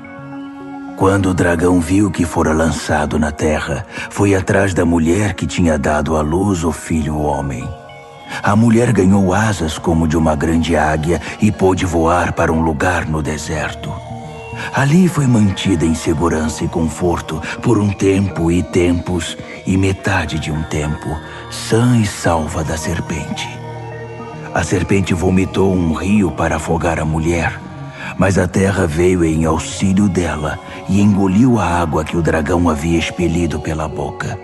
Quando o dragão viu que fora lançado na terra, foi atrás da mulher que tinha dado à luz o filho homem. A mulher ganhou asas como de uma grande águia e pôde voar para um lugar no deserto. Ali foi mantida em segurança e conforto por um tempo e tempos e metade de um tempo, sã e salva da serpente. A serpente vomitou um rio para afogar a mulher, mas a terra veio em auxílio dela e engoliu a água que o dragão havia expelido pela boca.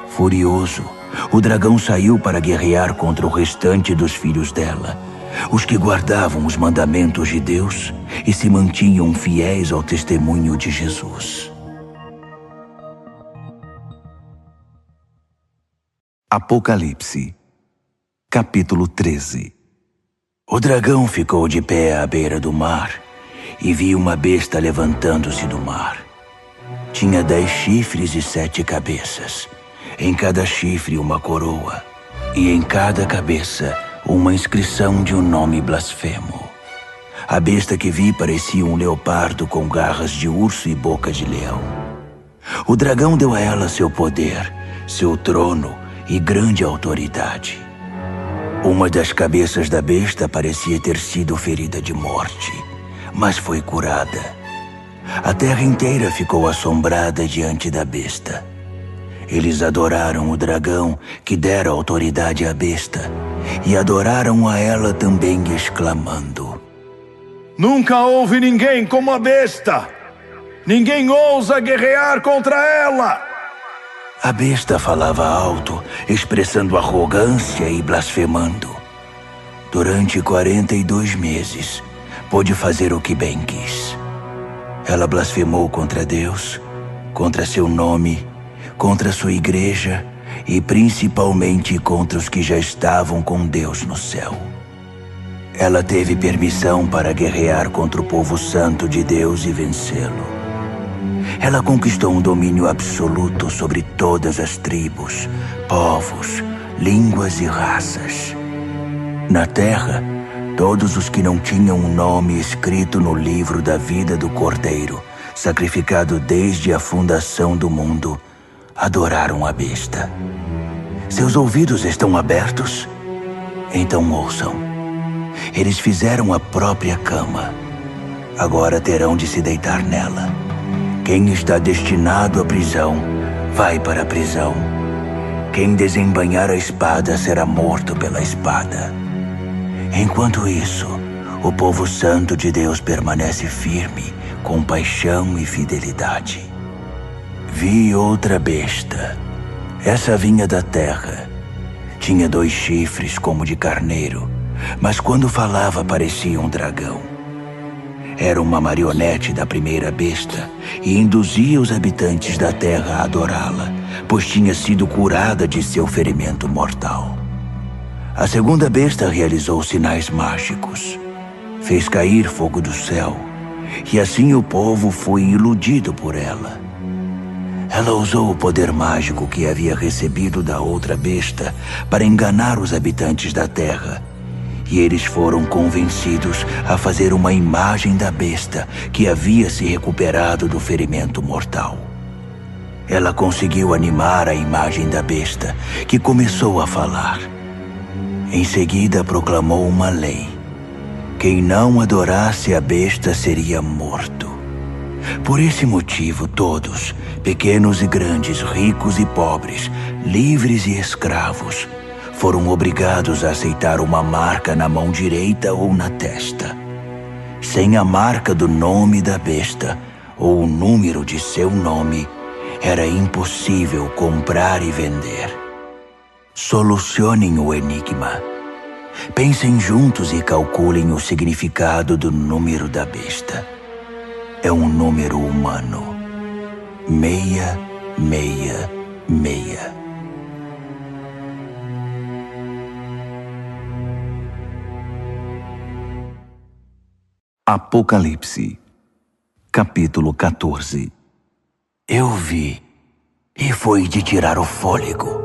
Furioso, o dragão saiu para guerrear contra o restante dos filhos dela, os que guardavam os mandamentos de Deus e se mantinham fiéis ao testemunho de Jesus. Apocalipse, capítulo 13. O dragão ficou de pé à beira do mar e viu uma besta levantando-se do mar. Tinha 10 chifres e 7 cabeças, em cada chifre uma coroa, e em cada cabeça uma inscrição de um nome blasfemo. A besta que vi parecia um leopardo com garras de urso e boca de leão. O dragão deu a ela seu poder, seu trono e grande autoridade. Uma das cabeças da besta parecia ter sido ferida de morte, mas foi curada. A terra inteira ficou assombrada diante da besta. Eles adoraram o dragão que dera autoridade à besta e adoraram a ela também, exclamando: Nunca houve ninguém como a besta! Ninguém ousa guerrear contra ela! A besta falava alto, expressando arrogância e blasfemando. Durante 42 meses, pôde fazer o que bem quis. Ela blasfemou contra Deus, contra seu nome, contra sua igreja e principalmente contra os que já estavam com Deus no céu. Ela teve permissão para guerrear contra o povo santo de Deus e vencê-lo. Ela conquistou um domínio absoluto sobre todas as tribos, povos, línguas e raças. Na terra, todos os que não tinham um nome escrito no livro da vida do Cordeiro, sacrificado desde a fundação do mundo, adoraram a besta. Seus ouvidos estão abertos? Então ouçam. Eles fizeram a própria cama. Agora terão de se deitar nela. Quem está destinado à prisão, vai para a prisão. Quem desembainhar a espada será morto pela espada. Enquanto isso, o povo santo de Deus permanece firme, com paixão e fidelidade. Vi outra besta. Essa vinha da terra. Tinha 2 chifres como de carneiro, mas quando falava parecia um dragão. Era uma marionete da primeira besta e induzia os habitantes da terra a adorá-la, pois tinha sido curada de seu ferimento mortal. A segunda besta realizou sinais mágicos. Fez cair fogo do céu, e assim o povo foi iludido por ela. Ela usou o poder mágico que havia recebido da outra besta para enganar os habitantes da terra, e eles foram convencidos a fazer uma imagem da besta que havia se recuperado do ferimento mortal. Ela conseguiu animar a imagem da besta, que começou a falar. Em seguida proclamou uma lei. Quem não adorasse a besta seria morto. Por esse motivo todos, pequenos e grandes, ricos e pobres, livres e escravos, foram obrigados a aceitar uma marca na mão direita ou na testa. Sem a marca do nome da besta ou o número de seu nome, era impossível comprar e vender. Solucionem o enigma. Pensem juntos e calculem o significado do número da besta. É um número humano. 666. Apocalipse, capítulo 14. Eu vi, e foi de tirar o fôlego,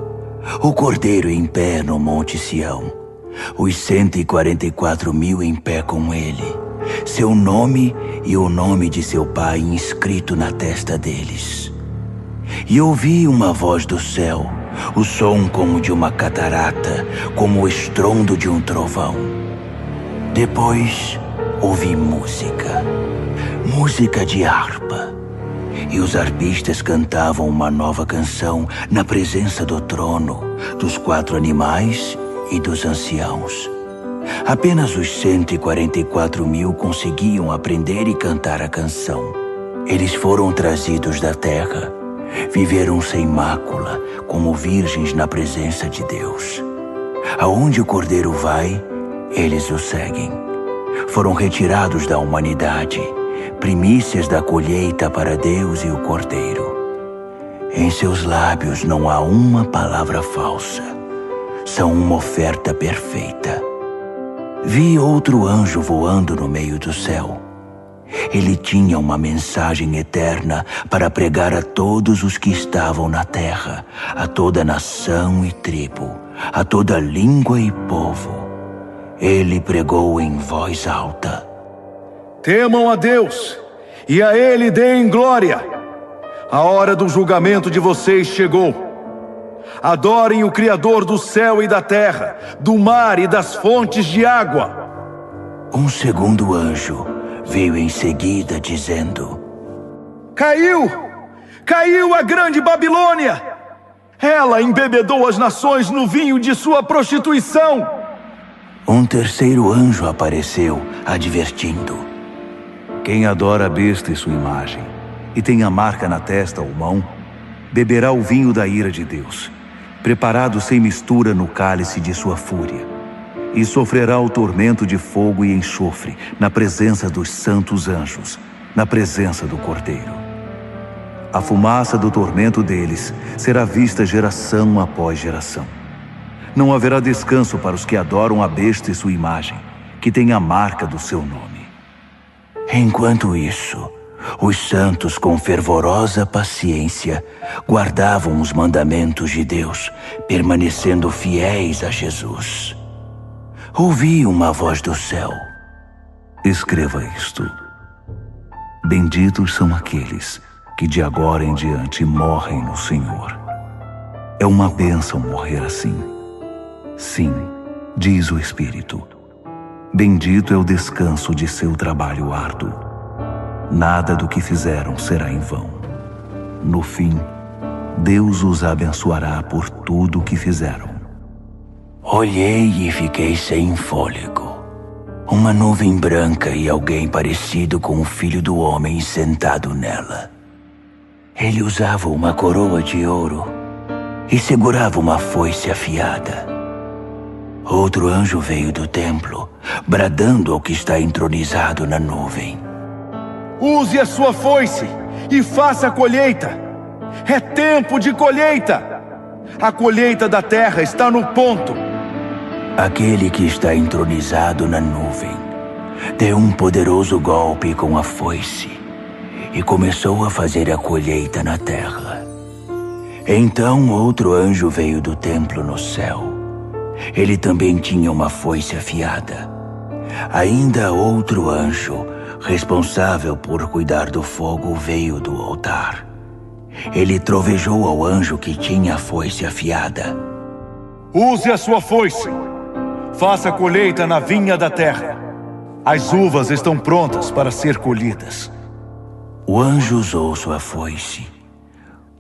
o Cordeiro em pé no Monte Sião, os 144.000 em pé com ele, seu nome e o nome de seu pai inscrito na testa deles. E ouvi uma voz do céu, o som como de uma catarata, como o estrondo de um trovão. Depois ouvi música de harpa. E os arpistas cantavam uma nova canção na presença do trono, dos 4 animais e dos anciãos. Apenas os 144.000 conseguiam aprender e cantar a canção. Eles foram trazidos da terra, viveram sem mácula, como virgens na presença de Deus. Aonde o Cordeiro vai, eles o seguem. Foram retirados da humanidade, primícias da colheita para Deus e o Cordeiro. Em seus lábios não há uma palavra falsa. São uma oferta perfeita. Vi outro anjo voando no meio do céu. Ele tinha uma mensagem eterna para pregar a todos os que estavam na terra, a toda nação e tribo, a toda língua e povo. Ele pregou em voz alta: Temam a Deus, e a Ele deem glória. A hora do julgamento de vocês chegou. Adorem o Criador do céu e da terra, do mar e das fontes de água. Um segundo anjo veio em seguida dizendo: Caiu a grande Babilônia! Ela embebedou as nações no vinho de sua prostituição. Um terceiro anjo apareceu, advertindo: Quem adora a besta e sua imagem, e tem a marca na testa ou mão, beberá o vinho da ira de Deus, preparado sem mistura no cálice de sua fúria, e sofrerá o tormento de fogo e enxofre na presença dos santos anjos, na presença do Cordeiro. A fumaça do tormento deles será vista geração após geração. Não haverá descanso para os que adoram a besta e sua imagem, que tem a marca do seu nome. Enquanto isso, os santos, com fervorosa paciência, guardavam os mandamentos de Deus, permanecendo fiéis a Jesus. Ouvi uma voz do céu: Escreva isto. Benditos são aqueles que de agora em diante morrem no Senhor. É uma bênção morrer assim. Sim, diz o Espírito. Bendito é o descanso de seu trabalho árduo. Nada do que fizeram será em vão. No fim, Deus os abençoará por tudo o que fizeram. Olhei e fiquei sem fôlego. Uma nuvem branca e alguém parecido com o Filho do Homem sentado nela. Ele usava uma coroa de ouro e segurava uma foice afiada. Outro anjo veio do templo, bradando ao que está entronizado na nuvem: Use a sua foice e faça a colheita. É tempo de colheita. A colheita da terra está no ponto. Aquele que está entronizado na nuvem deu um poderoso golpe com a foice e começou a fazer a colheita na terra. Então outro anjo veio do templo no céu. Ele também tinha uma foice afiada. Ainda outro anjo, responsável por cuidar do fogo, veio do altar. Ele trovejou ao anjo que tinha a foice afiada: Use a sua foice. Faça a colheita na vinha da terra. As uvas estão prontas para ser colhidas. O anjo usou sua foice,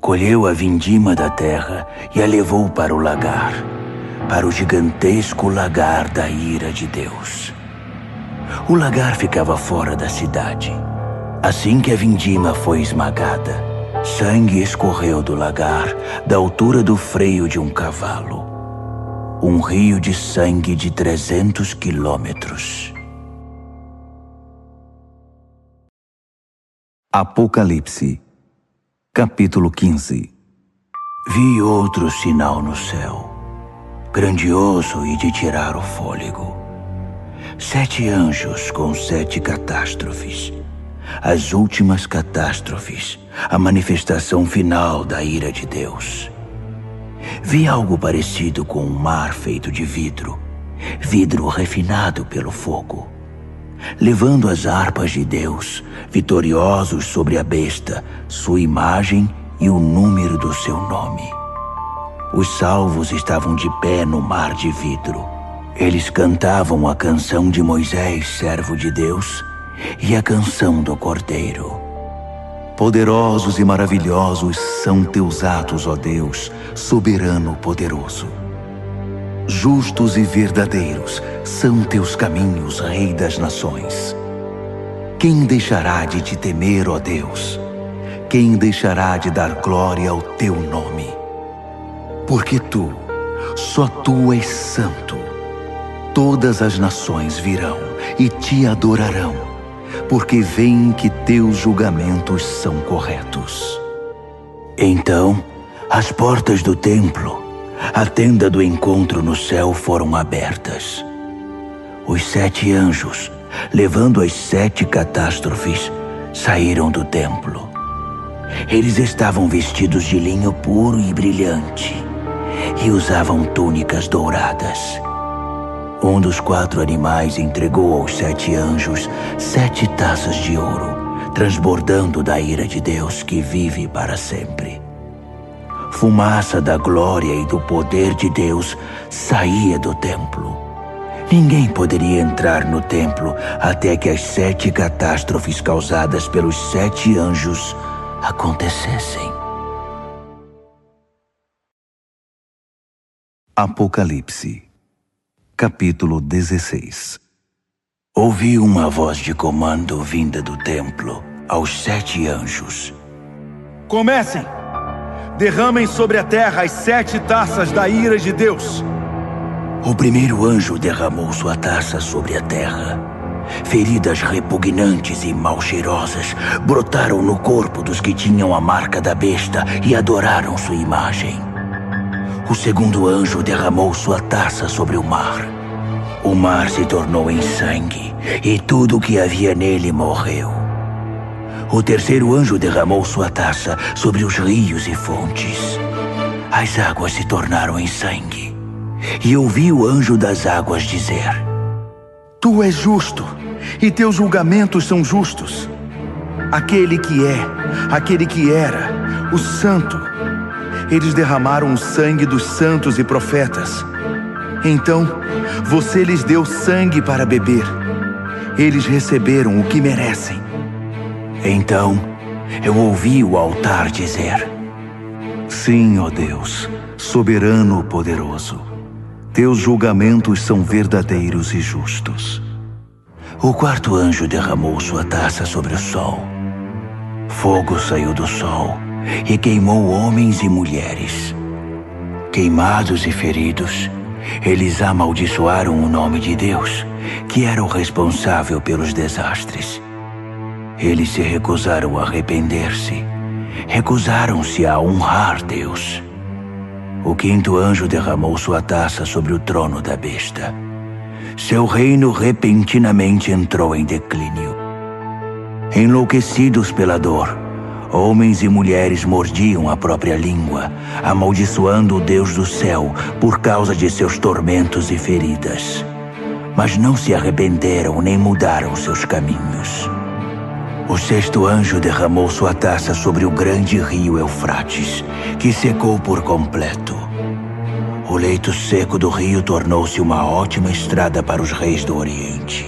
colheu a vindima da terra e a levou para o lagar, para o gigantesco lagar da ira de Deus. O lagar ficava fora da cidade. Assim que a vindima foi esmagada, sangue escorreu do lagar, da altura do freio de um cavalo. Um rio de sangue de 300 quilômetros. Apocalipse, capítulo 15. Vi outro sinal no céu, grandioso e de tirar o fôlego. 7 anjos com 7 catástrofes. As últimas catástrofes, a manifestação final da ira de Deus. Vi algo parecido com um mar feito de vidro, vidro refinado pelo fogo, levando as harpas de Deus, vitoriosos sobre a besta, sua imagem e o número do seu nome. Os salvos estavam de pé no mar de vidro. Eles cantavam a canção de Moisés, servo de Deus, e a canção do Cordeiro. Poderosos e maravilhosos são teus atos, ó Deus, soberano poderoso. Justos e verdadeiros são teus caminhos, Rei das nações. Quem deixará de te temer, ó Deus? Quem deixará de dar glória ao teu nome? Porque tu, só tu és santo. Todas as nações virão e te adorarão, porque veem que teus julgamentos são corretos. Então, as portas do templo, a tenda do encontro no céu foram abertas. Os 7 anjos, levando as 7 catástrofes, saíram do templo. Eles estavam vestidos de linho puro e brilhante e usavam túnicas douradas. Um dos 4 animais entregou aos 7 anjos 7 taças de ouro, transbordando da ira de Deus que vive para sempre. Fumaça da glória e do poder de Deus saía do templo. Ninguém poderia entrar no templo até que as 7 catástrofes causadas pelos 7 anjos acontecessem. Apocalipse, capítulo 16. Ouvi uma voz de comando vinda do templo aos 7 anjos. Comecem! Derramem sobre a terra as 7 taças da ira de Deus. O primeiro anjo derramou sua taça sobre a terra. Feridas repugnantes e mal cheirosas brotaram no corpo dos que tinham a marca da besta e adoraram sua imagem. O segundo anjo derramou sua taça sobre o mar. O mar se tornou em sangue e tudo o que havia nele morreu. O terceiro anjo derramou sua taça sobre os rios e fontes. As águas se tornaram em sangue. E ouvi o anjo das águas dizer: Tu és justo, e teus julgamentos são justos. Aquele que é, aquele que era, o santo. Eles derramaram o sangue dos santos e profetas. Então, você lhes deu sangue para beber. Eles receberam o que merecem. Então, eu ouvi o altar dizer: Sim, ó Deus, soberano poderoso. Teus julgamentos são verdadeiros e justos. O quarto anjo derramou sua taça sobre o sol. Fogo saiu do sol e queimou homens e mulheres. Queimados e feridos, eles amaldiçoaram o nome de Deus, que era o responsável pelos desastres. Eles se recusaram a arrepender-se, recusaram-se a honrar Deus. O quinto anjo derramou sua taça sobre o trono da besta. Seu reino repentinamente entrou em declínio. Enlouquecidos pela dor, homens e mulheres mordiam a própria língua, amaldiçoando o Deus do céu por causa de seus tormentos e feridas. Mas não se arrependeram nem mudaram seus caminhos. O sexto anjo derramou sua taça sobre o grande rio Eufrates, que secou por completo. O leito seco do rio tornou-se uma ótima estrada para os reis do Oriente.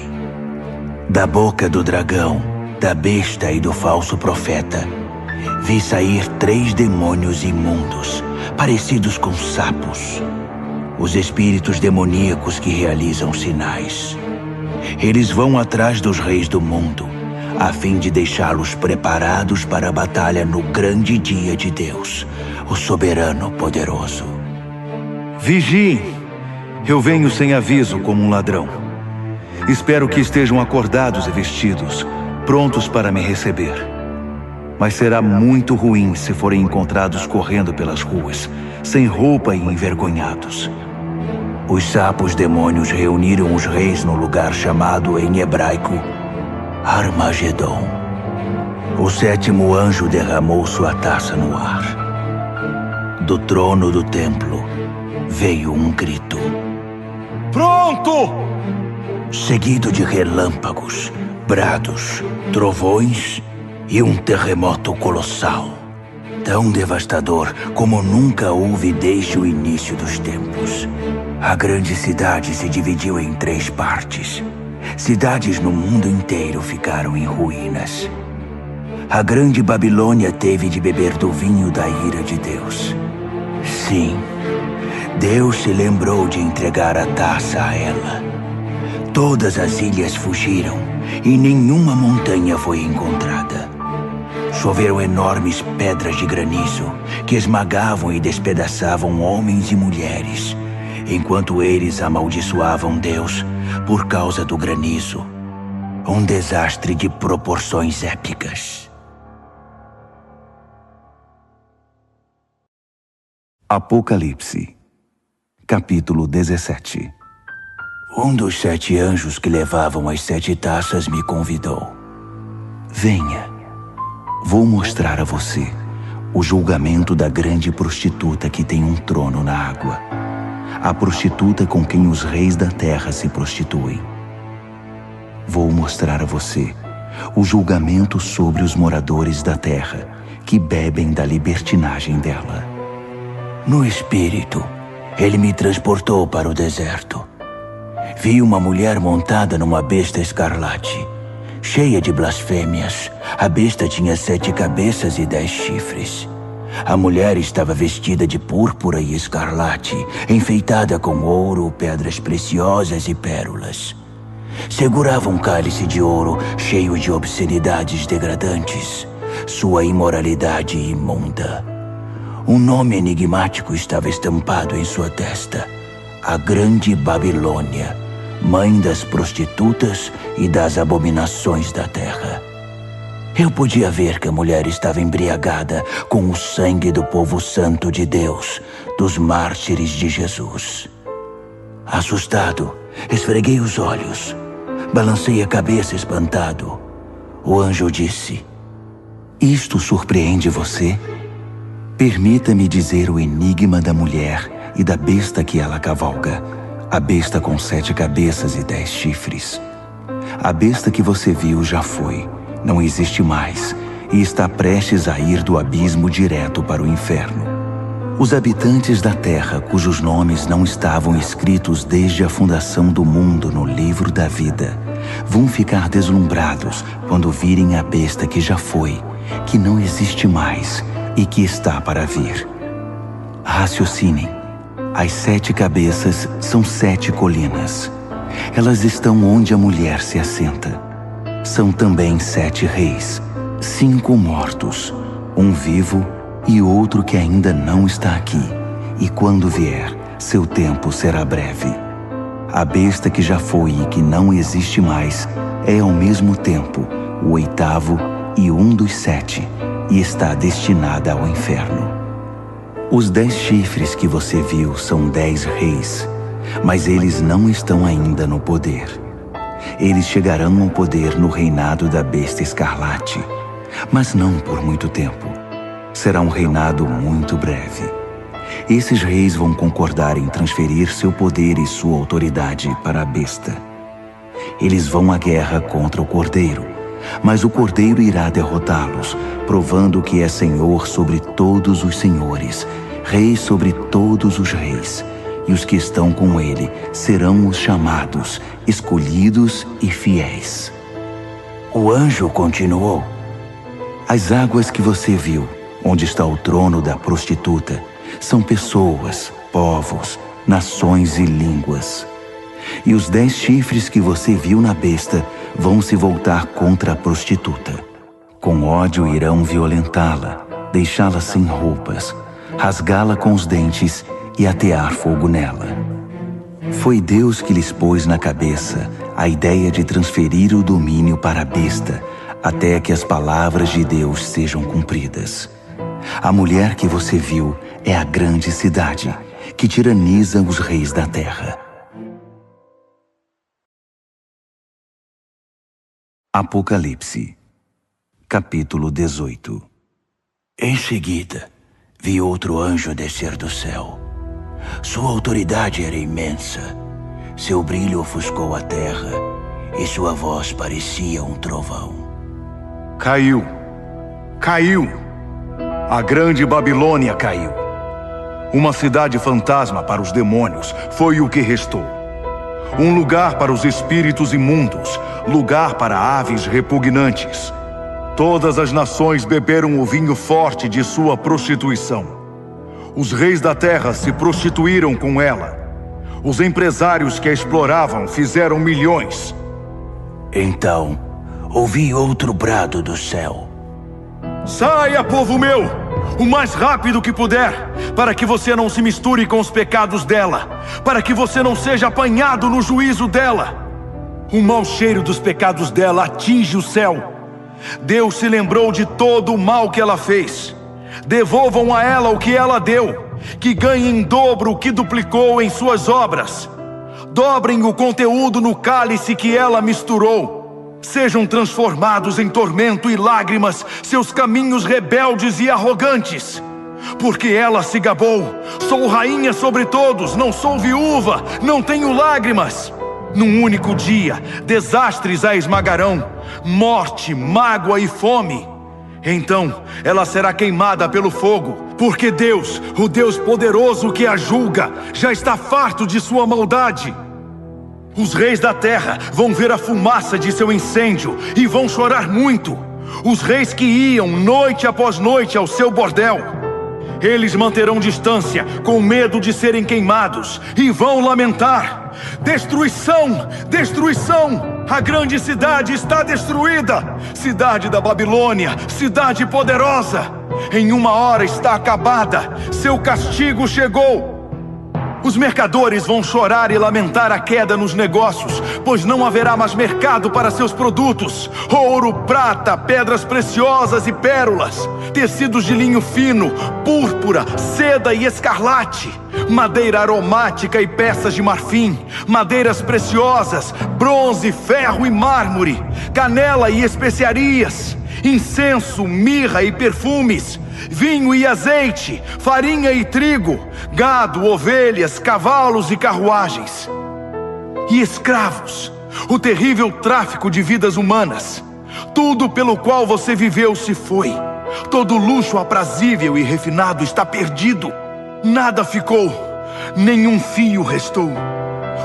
Da boca do dragão, da besta e do falso profeta, vi sair 3 demônios imundos, parecidos com sapos. Os espíritos demoníacos que realizam sinais. Eles vão atrás dos reis do mundo, a fim de deixá-los preparados para a batalha no grande dia de Deus, o soberano poderoso. Vigiem! Eu venho sem aviso como um ladrão. Espero que estejam acordados e vestidos, prontos para me receber. Mas será muito ruim se forem encontrados correndo pelas ruas, sem roupa e envergonhados. Os sapos demônios reuniram os reis no lugar chamado em hebraico Armagedon. O sétimo anjo derramou sua taça no ar. Do trono do templo veio um grito. Pronto! Seguido de relâmpagos, brados, trovões e um terremoto colossal. Tão devastador como nunca houve desde o início dos tempos. A grande cidade se dividiu em 3 partes. Cidades no mundo inteiro ficaram em ruínas. A grande Babilônia teve de beber do vinho da ira de Deus. Sim, Deus se lembrou de entregar a taça a ela. Todas as ilhas fugiram e nenhuma montanha foi encontrada. Choveram enormes pedras de granizo que esmagavam e despedaçavam homens e mulheres, enquanto eles amaldiçoavam Deus por causa do granizo. Um desastre de proporções épicas. Apocalipse, capítulo 17. Um dos 7 anjos que levavam as 7 taças me convidou. Venha, vou mostrar a você o julgamento da grande prostituta que tem um trono na água. A prostituta com quem os reis da terra se prostituem. Vou mostrar a você o julgamento sobre os moradores da terra que bebem da libertinagem dela. No espírito, ele me transportou para o deserto. Vi uma mulher montada numa besta escarlate, cheia de blasfêmias. A besta tinha 7 cabeças e 10 chifres. A mulher estava vestida de púrpura e escarlate, enfeitada com ouro, pedras preciosas e pérolas. Segurava um cálice de ouro cheio de obscenidades degradantes, sua imoralidade imunda. Um nome enigmático estava estampado em sua testa: a Grande Babilônia, mãe das prostitutas e das abominações da terra. Eu podia ver que a mulher estava embriagada com o sangue do povo santo de Deus, dos mártires de Jesus. Assustado, esfreguei os olhos, balancei a cabeça espantado. O anjo disse: Isto surpreende você? Permita-me dizer o enigma da mulher e da besta que ela cavalga, a besta com 7 cabeças e 10 chifres. A besta que você viu já foi, não existe mais, e está prestes a ir do abismo direto para o inferno. Os habitantes da terra, cujos nomes não estavam escritos desde a fundação do mundo no livro da vida, vão ficar deslumbrados quando virem a besta que já foi, que não existe mais e que está para vir. Raciocinem. As 7 cabeças são 7 colinas. Elas estão onde a mulher se assenta. São também 7 reis, 5 mortos, um vivo e outro que ainda não está aqui. E quando vier, seu tempo será breve. A besta que já foi e que não existe mais é ao mesmo tempo o 8º e um dos 7, e está destinada ao inferno. Os 10 chifres que você viu são 10 reis, mas eles não estão ainda no poder. Eles chegarão ao poder no reinado da besta escarlate, mas não por muito tempo. Será um reinado muito breve. Esses reis vão concordar em transferir seu poder e sua autoridade para a besta. Eles vão à guerra contra o Cordeiro, mas o Cordeiro irá derrotá-los, provando que é Senhor sobre todos os senhores, Rei sobre todos os reis, e os que estão com ele serão os chamados, escolhidos e fiéis. O anjo continuou: As águas que você viu, onde está o trono da prostituta, são pessoas, povos, nações e línguas. E os 10 chifres que você viu na besta vão se voltar contra a prostituta. Com ódio irão violentá-la, deixá-la sem roupas, rasgá-la com os dentes e atear fogo nela. Foi Deus que lhes pôs na cabeça a ideia de transferir o domínio para a besta, até que as palavras de Deus sejam cumpridas. A mulher que você viu é a grande cidade, que tiraniza os reis da terra. Apocalipse, capítulo 18. Em seguida, vi outro anjo descer do céu. Sua autoridade era imensa. Seu brilho ofuscou a terra e sua voz parecia um trovão. Caiu! Caiu! A grande Babilônia caiu. Uma cidade fantasma para os demônios foi o que restou. Um lugar para os espíritos imundos, lugar para aves repugnantes. Todas as nações beberam o vinho forte de sua prostituição. Os reis da terra se prostituíram com ela. Os empresários que a exploravam fizeram milhões. Então, ouvi outro brado do céu. Saia, povo meu, o mais rápido que puder, para que você não se misture com os pecados dela, para que você não seja apanhado no juízo dela. O mau cheiro dos pecados dela atinge o céu. Deus se lembrou de todo o mal que ela fez. Devolvam a ela o que ela deu, que ganhe em dobro o que duplicou em suas obras. Dobrem o conteúdo no cálice que ela misturou. Sejam transformados em tormento e lágrimas seus caminhos rebeldes e arrogantes. Porque ela se gabou: sou rainha sobre todos, não sou viúva, não tenho lágrimas. Num único dia, desastres a esmagarão, morte, mágoa e fome. Então, ela será queimada pelo fogo, porque Deus, o Deus poderoso que a julga, já está farto de sua maldade. Os reis da terra vão ver a fumaça de seu incêndio e vão chorar muito. Os reis que iam noite após noite ao seu bordel. Eles manterão distância, com medo de serem queimados, e vão lamentar: destruição! Destruição! A grande cidade está destruída! Cidade da Babilônia, cidade poderosa! Em uma hora está acabada, seu castigo chegou! Os mercadores vão chorar e lamentar a queda nos negócios, pois não haverá mais mercado para seus produtos. Ouro, prata, pedras preciosas e pérolas, tecidos de linho fino, púrpura, seda e escarlate, madeira aromática e peças de marfim, madeiras preciosas, bronze, ferro e mármore, canela e especiarias, incenso, mirra e perfumes, vinho e azeite, farinha e trigo, gado, ovelhas, cavalos e carruagens. E escravos, o terrível tráfico de vidas humanas. Tudo pelo qual você viveu se foi. Todo luxo aprazível e refinado está perdido. Nada ficou, nenhum fio restou.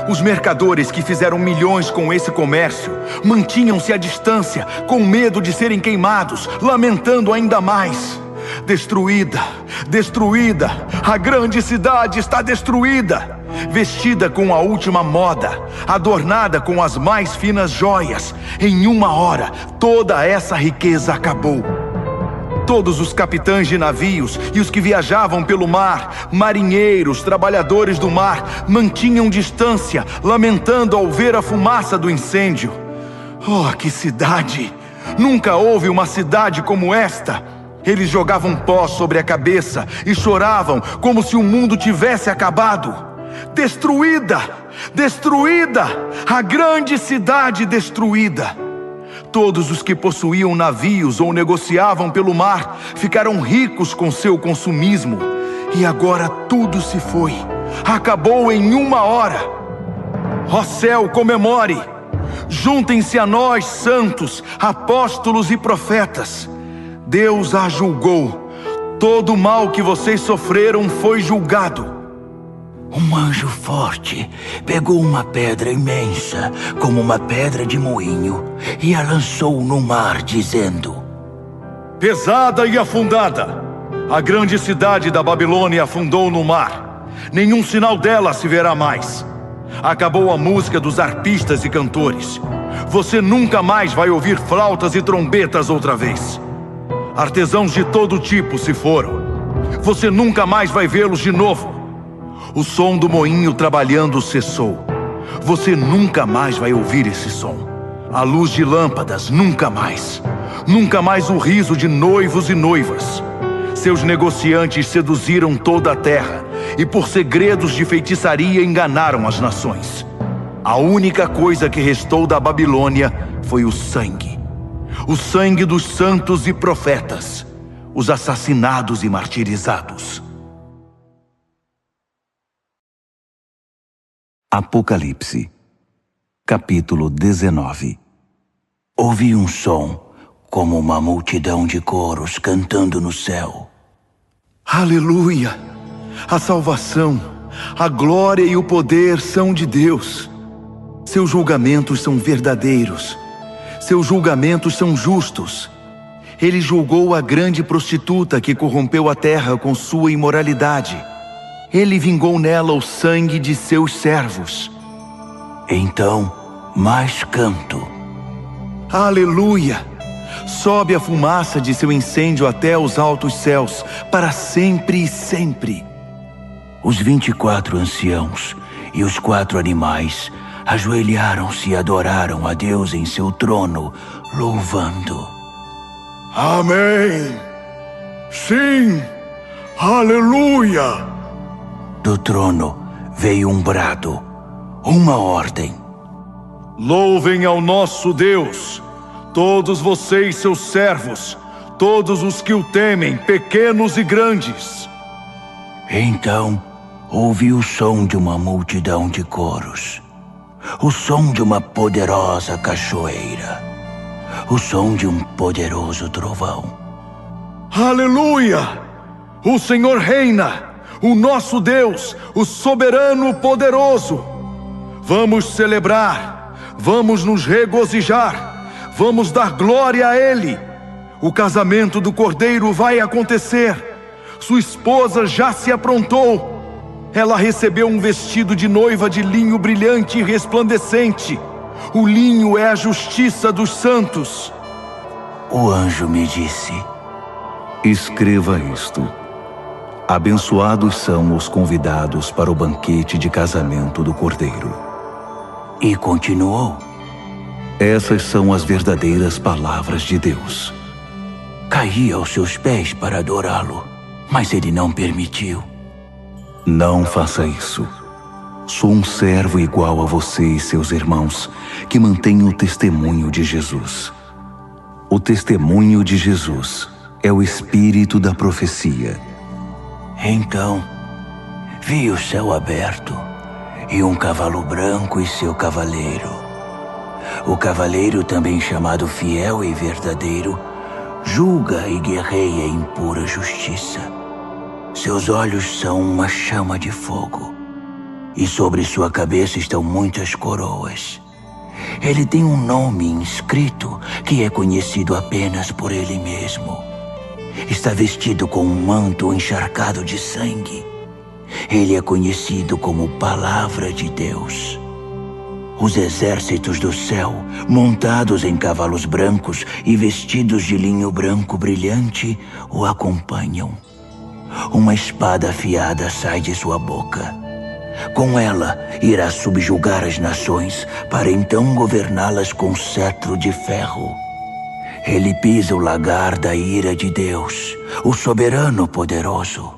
Os mercadores que fizeram milhões com esse comércio mantinham-se à distância, com medo de serem queimados, lamentando ainda mais. Destruída, destruída, a grande cidade está destruída. Vestida com a última moda, adornada com as mais finas joias, em uma hora toda essa riqueza acabou. Todos os capitães de navios e os que viajavam pelo mar, marinheiros, trabalhadores do mar, mantinham distância, lamentando ao ver a fumaça do incêndio. Oh, que cidade! Nunca houve uma cidade como esta. Eles jogavam pó sobre a cabeça e choravam como se o mundo tivesse acabado. Destruída! Destruída! A grande cidade destruída! Todos os que possuíam navios ou negociavam pelo mar ficaram ricos com seu consumismo. E agora tudo se foi. Acabou em uma hora. Ó céu, comemore! Juntem-se a nós, santos, apóstolos e profetas. Deus a julgou. Todo o mal que vocês sofreram foi julgado. Um anjo forte pegou uma pedra imensa, como uma pedra de moinho, e a lançou no mar, dizendo: pesada e afundada, a grande cidade da Babilônia afundou no mar. Nenhum sinal dela se verá mais. Acabou a música dos arpistas e cantores. Você nunca mais vai ouvir flautas e trombetas outra vez. Artesãos de todo tipo se foram. Você nunca mais vai vê-los de novo. O som do moinho trabalhando cessou. Você nunca mais vai ouvir esse som. A luz de lâmpadas, nunca mais. Nunca mais o riso de noivos e noivas. Seus negociantes seduziram toda a terra e por segredos de feitiçaria enganaram as nações. A única coisa que restou da Babilônia foi o sangue dos santos e profetas, os assassinados e martirizados. Apocalipse, capítulo 19. Ouvi um som como uma multidão de coros cantando no céu. Aleluia! A salvação, a glória e o poder são de Deus. Seus julgamentos são verdadeiros. Seus julgamentos são justos. Ele julgou a grande prostituta que corrompeu a terra com sua imoralidade. Ele vingou nela o sangue de seus servos. Então, mais canto. Aleluia! Sobe a fumaça de seu incêndio até os altos céus, para sempre e sempre. Os 24 anciãos e os 4 animais ajoelharam-se e adoraram a Deus em seu trono, louvando. Amém! Sim! Aleluia! Do trono veio um brado, uma ordem. Louvem ao nosso Deus, todos vocês, seus servos, todos os que o temem, pequenos e grandes. Então ouvi o som de uma multidão de coros, o som de uma poderosa cachoeira, o som de um poderoso trovão. Aleluia! O Senhor reina, o nosso Deus, o soberano poderoso. Vamos celebrar, vamos nos regozijar, vamos dar glória a Ele. O casamento do Cordeiro vai acontecer. Sua esposa já se aprontou. Ela recebeu um vestido de noiva de linho brilhante e resplandecente. O linho é a justiça dos santos. O anjo me disse: escreva isto. Abençoados são os convidados para o banquete de casamento do Cordeiro. E continuou: essas são as verdadeiras palavras de Deus. Caí aos seus pés para adorá-lo, mas ele não permitiu. Não faça isso. Sou um servo igual a você e seus irmãos, que mantém o testemunho de Jesus. O testemunho de Jesus é o espírito da profecia. Então, vi o céu aberto e um cavalo branco e seu cavaleiro. O cavaleiro, também chamado Fiel e Verdadeiro, julga e guerreia em pura justiça. Seus olhos são uma chama de fogo, e sobre sua cabeça estão muitas coroas. Ele tem um nome inscrito que é conhecido apenas por ele mesmo. Está vestido com um manto encharcado de sangue. Ele é conhecido como Palavra de Deus. Os exércitos do céu, montados em cavalos brancos e vestidos de linho branco brilhante, o acompanham. Uma espada afiada sai de sua boca. Com ela, irá subjugar as nações, para então governá-las com cetro de ferro. Ele pisa o lagar da ira de Deus, o soberano poderoso.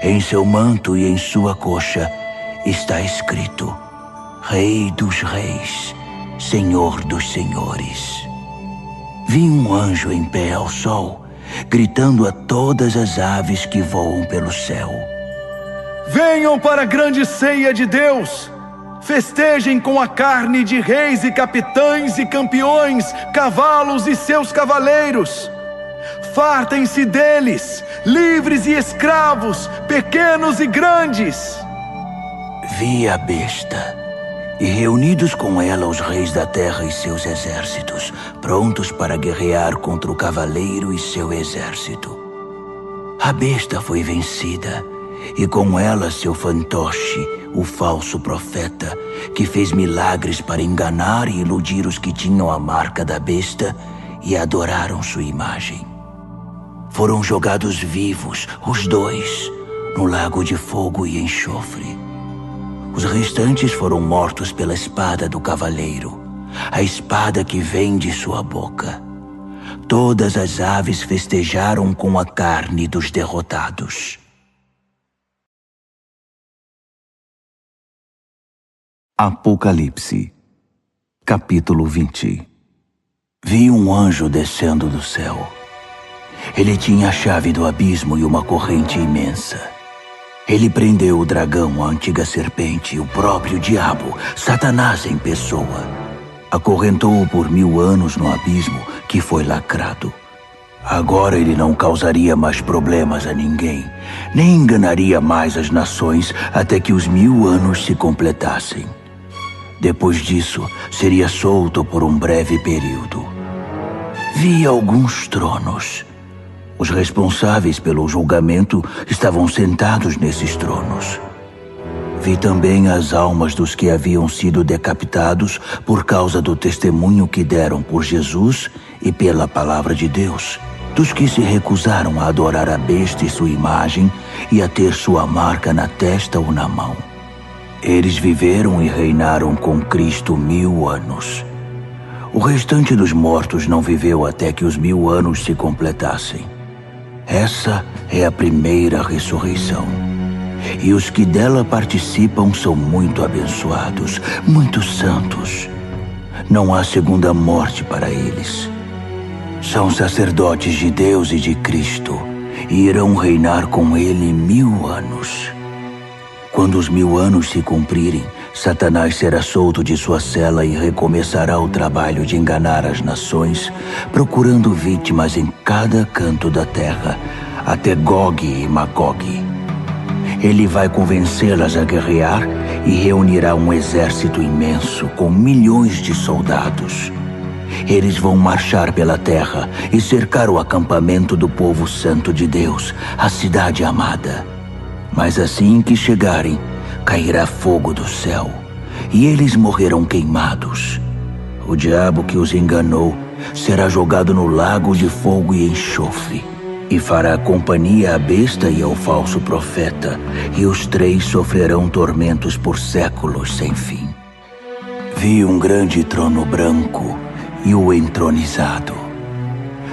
Em seu manto e em sua coxa está escrito: Rei dos reis, Senhor dos senhores. Vi um anjo em pé ao sol, gritando a todas as aves que voam pelo céu: venham para a grande ceia de Deus! Festejem com a carne de reis e capitães e campeões, cavalos e seus cavaleiros. Fartem-se deles, livres e escravos, pequenos e grandes. Vi a besta, e reunidos com ela os reis da terra e seus exércitos, prontos para guerrear contra o cavaleiro e seu exército. A besta foi vencida, e com ela seu fantoche, o falso profeta, que fez milagres para enganar e iludir os que tinham a marca da besta e adoraram sua imagem. Foram jogados vivos, os dois, no lago de fogo e enxofre. Os restantes foram mortos pela espada do cavaleiro, a espada que vem de sua boca. Todas as aves festejaram com a carne dos derrotados. Apocalipse, capítulo 20. Vi um anjo descendo do céu. Ele tinha a chave do abismo e uma corrente imensa. Ele prendeu o dragão, a antiga serpente, o próprio diabo, Satanás em pessoa. Acorrentou-o por 1000 anos no abismo, que foi lacrado. Agora ele não causaria mais problemas a ninguém, nem enganaria mais as nações até que os 1000 anos se completassem. Depois disso, seria solto por um breve período. Vi alguns tronos. Os responsáveis pelo julgamento estavam sentados nesses tronos. Vi também as almas dos que haviam sido decapitados por causa do testemunho que deram por Jesus e pela palavra de Deus, dos que se recusaram a adorar a besta e sua imagem e a ter sua marca na testa ou na mão. Eles viveram e reinaram com Cristo 1000 anos. O restante dos mortos não viveu até que os 1000 anos se completassem. Essa é a primeira ressurreição. E os que dela participam são muito abençoados, muito santos. Não há segunda morte para eles. São sacerdotes de Deus e de Cristo, e irão reinar com ele 1000 anos. Quando os 1000 anos se cumprirem, Satanás será solto de sua cela e recomeçará o trabalho de enganar as nações, procurando vítimas em cada canto da terra, até Gog e Magog. Ele vai convencê-las a guerrear e reunirá um exército imenso com milhões de soldados. Eles vão marchar pela terra e cercar o acampamento do povo santo de Deus, a cidade amada. Mas assim que chegarem, cairá fogo do céu, e eles morrerão queimados. O diabo que os enganou será jogado no lago de fogo e enxofre, e fará companhia à besta e ao falso profeta, e os 3 sofrerão tormentos por séculos sem fim. Vi um grande trono branco e o entronizado.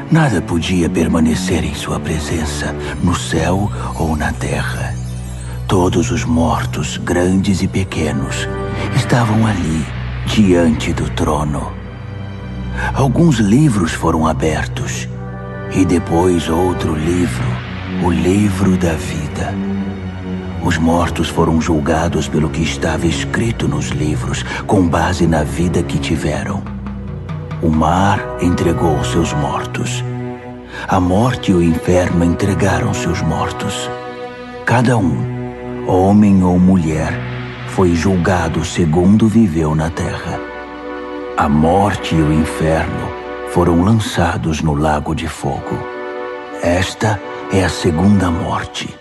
Nada podia permanecer em sua presença, no céu ou na terra. Todos os mortos, grandes e pequenos, estavam ali, diante do trono. Alguns livros foram abertos, e depois outro livro, o livro da vida. Os mortos foram julgados pelo que estava escrito nos livros, com base na vida que tiveram. O mar entregou seus mortos. A morte e o inferno entregaram seus mortos. Cada um, homem ou mulher, foi julgado segundo viveu na terra. A morte e o inferno foram lançados no lago de fogo. Esta é a segunda morte,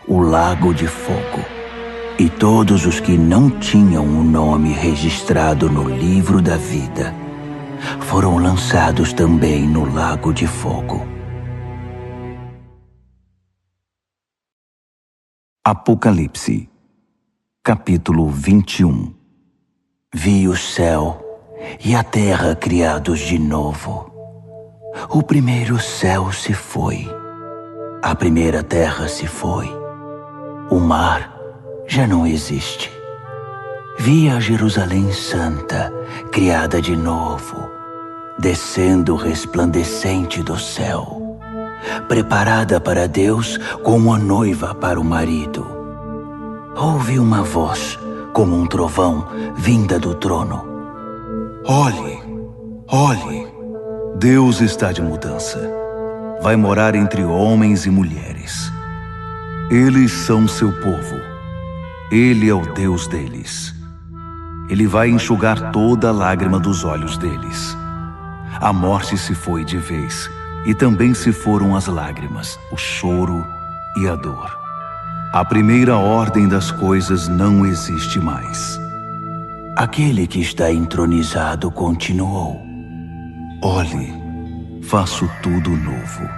o lago de fogo. E todos os que não tinham o nome registrado no livro da vida foram lançados também no lago de fogo. Apocalipse, capítulo 21. Vi o céu e a terra criados de novo. O primeiro céu se foi, a primeira terra se foi, o mar já não existe. Vi a Jerusalém Santa, criada de novo, descendo resplandecente do céu, preparada para Deus como a noiva para o marido. Ouvi uma voz, como um trovão, vinda do trono. Olhe, olhe, Deus está de mudança. Vai morar entre homens e mulheres. Eles são seu povo. Ele é o Deus deles. Ele vai enxugar toda lágrima dos olhos deles. A morte se foi de vez, e também se foram as lágrimas, o choro e a dor. A primeira ordem das coisas não existe mais. Aquele que está entronizado continuou. Olhe, faço tudo novo.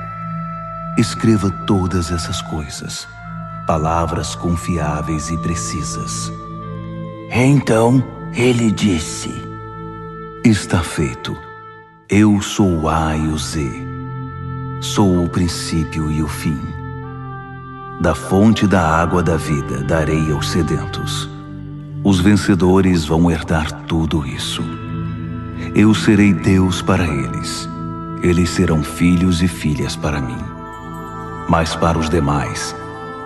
Escreva todas essas coisas, palavras confiáveis e precisas. Então ele disse: Está feito. Eu sou o A e o Z. Sou o princípio e o fim. Da fonte da água da vida darei aos sedentos. Os vencedores vão herdar tudo isso. Eu serei Deus para eles. Eles serão filhos e filhas para mim. Mas para os demais,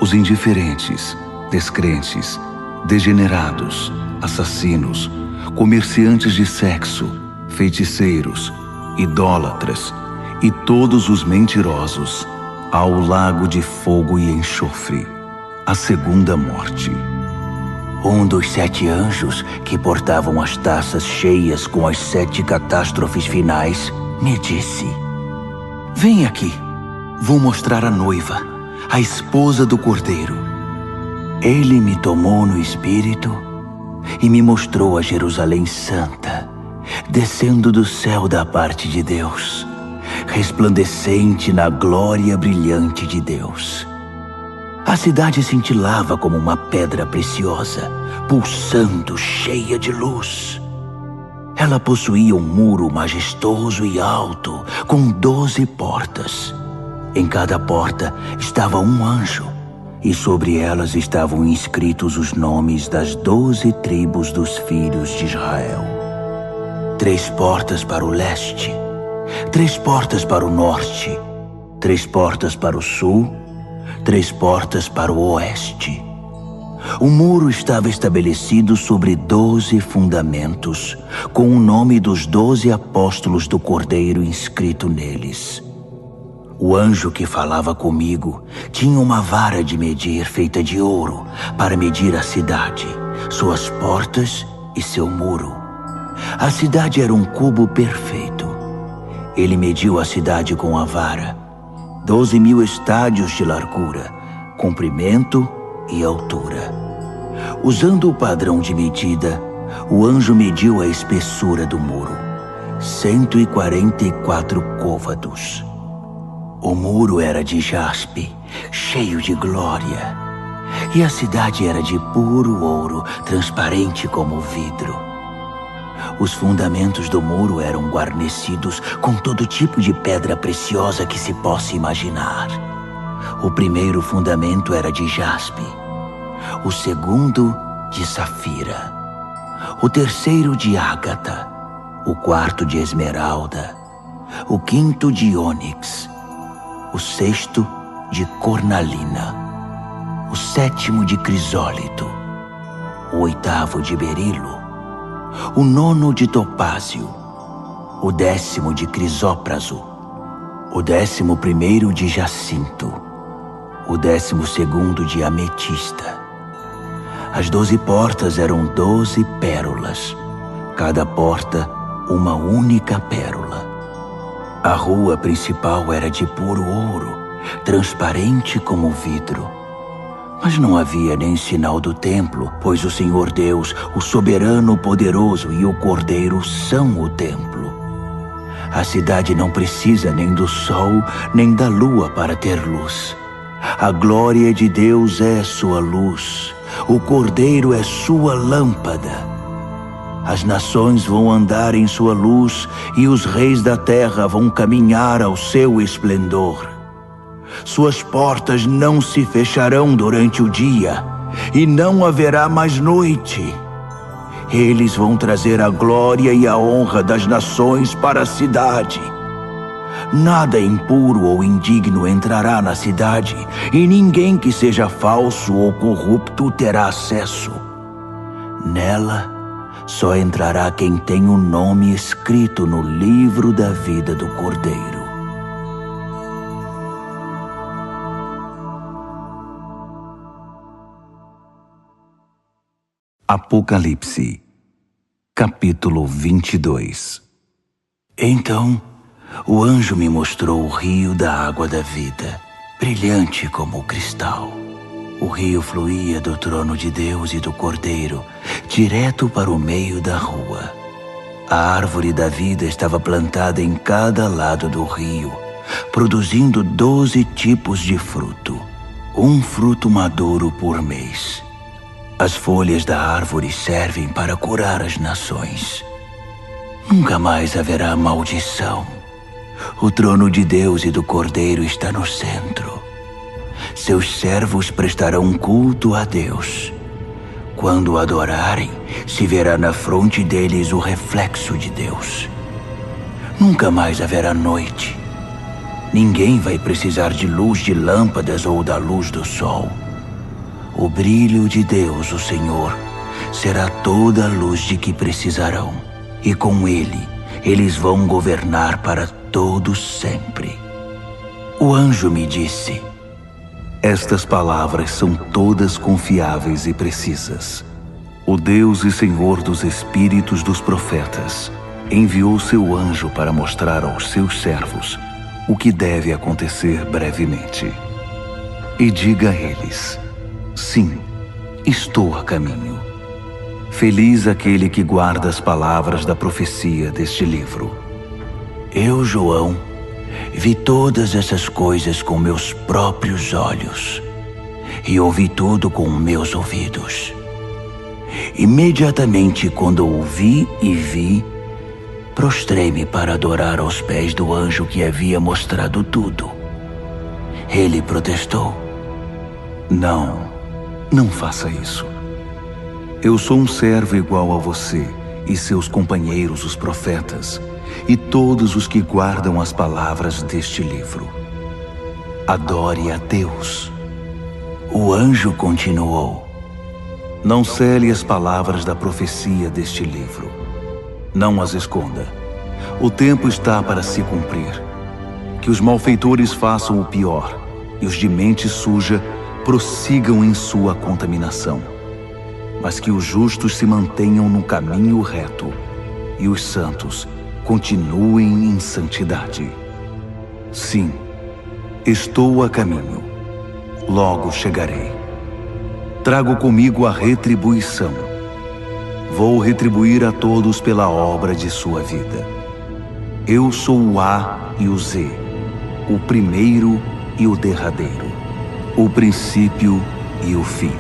os indiferentes, descrentes, degenerados, assassinos, comerciantes de sexo, feiticeiros, idólatras e todos os mentirosos, há o lago de fogo e enxofre, a segunda morte. Um dos 7 anjos que portavam as taças cheias com as 7 catástrofes finais me disse: Vem aqui, vou mostrar a noiva, a esposa do Cordeiro. Ele me tomou no espírito e me mostrou a Jerusalém Santa, descendo do céu da parte de Deus, resplandecente na glória brilhante de Deus. A cidade cintilava como uma pedra preciosa, pulsando, cheia de luz. Ela possuía um muro majestoso e alto, com 12 portas. Em cada porta estava um anjo, e sobre elas estavam inscritos os nomes das 12 tribos dos filhos de Israel. 3 portas para o leste, 3 portas para o norte, 3 portas para o sul, 3 portas para o oeste. O muro estava estabelecido sobre 12 fundamentos, com o nome dos 12 apóstolos do Cordeiro inscrito neles. O anjo que falava comigo tinha uma vara de medir feita de ouro para medir a cidade, suas portas e seu muro. A cidade era um cubo perfeito. Ele mediu a cidade com a vara, 12.000 estádios de largura, comprimento e altura. Usando o padrão de medida, o anjo mediu a espessura do muro, 144 côvados. O muro era de jaspe, cheio de glória, e a cidade era de puro ouro, transparente como vidro. Os fundamentos do muro eram guarnecidos com todo tipo de pedra preciosa que se possa imaginar. O primeiro fundamento era de jaspe, o segundo de safira, o terceiro de ágata, o quarto de esmeralda, o quinto de ônix, o sexto de cornalina, o sétimo de crisólito, o oitavo de berilo, o nono de topázio, o 10º de crisópraso, o 11º de jacinto, o 12º de ametista. As 12 portas eram 12 pérolas, cada porta uma única pérola. A rua principal era de puro ouro, transparente como vidro. Mas não havia nem sinal do templo, pois o Senhor Deus, o soberano poderoso e o Cordeiro são o templo. A cidade não precisa nem do sol, nem da lua para ter luz. A glória de Deus é sua luz, o Cordeiro é sua lâmpada. As nações vão andar em sua luz e os reis da terra vão caminhar ao seu esplendor. Suas portas não se fecharão durante o dia e não haverá mais noite. Eles vão trazer a glória e a honra das nações para a cidade. Nada impuro ou indigno entrará na cidade, e ninguém que seja falso ou corrupto terá acesso. Nela, só entrará quem tem o nome escrito no livro da vida do Cordeiro. Apocalipse, capítulo 22. Então, o anjo me mostrou o rio da água da vida, brilhante como o cristal. O rio fluía do trono de Deus e do Cordeiro, direto para o meio da rua. A árvore da vida estava plantada em cada lado do rio, produzindo 12 tipos de fruto, um fruto maduro por mês. As folhas da árvore servem para curar as nações. Nunca mais haverá maldição. O trono de Deus e do Cordeiro está no centro. Seus servos prestarão culto a Deus. Quando o adorarem, se verá na fronte deles o reflexo de Deus. Nunca mais haverá noite. Ninguém vai precisar de luz de lâmpadas ou da luz do sol. O brilho de Deus, o Senhor, será toda a luz de que precisarão. E com ele, eles vão governar para todos sempre. O anjo me disse: estas palavras são todas confiáveis e precisas. O Deus e Senhor dos espíritos dos profetas enviou seu anjo para mostrar aos seus servos o que deve acontecer brevemente. E diga a eles: sim, estou a caminho. Feliz aquele que guarda as palavras da profecia deste livro. Eu, João, vi todas essas coisas com meus próprios olhos e ouvi tudo com meus ouvidos. Imediatamente quando ouvi e vi, prostrei-me para adorar aos pés do anjo que havia mostrado tudo. Ele protestou: Não faça isso. Eu sou um servo igual a você e seus companheiros, os profetas, e todos os que guardam as palavras deste livro. Adore a Deus. O anjo continuou: não cele as palavras da profecia deste livro. Não as esconda. O tempo está para se cumprir. Que os malfeitores façam o pior e os de mente suja prossigam em sua contaminação. Mas que os justos se mantenham no caminho reto e os santos continuem em santidade. Sim, estou a caminho. Logo chegarei. Trago comigo a retribuição. Vou retribuir a todos pela obra de sua vida. Eu sou o A e o Z, o primeiro e o derradeiro, o princípio e o fim.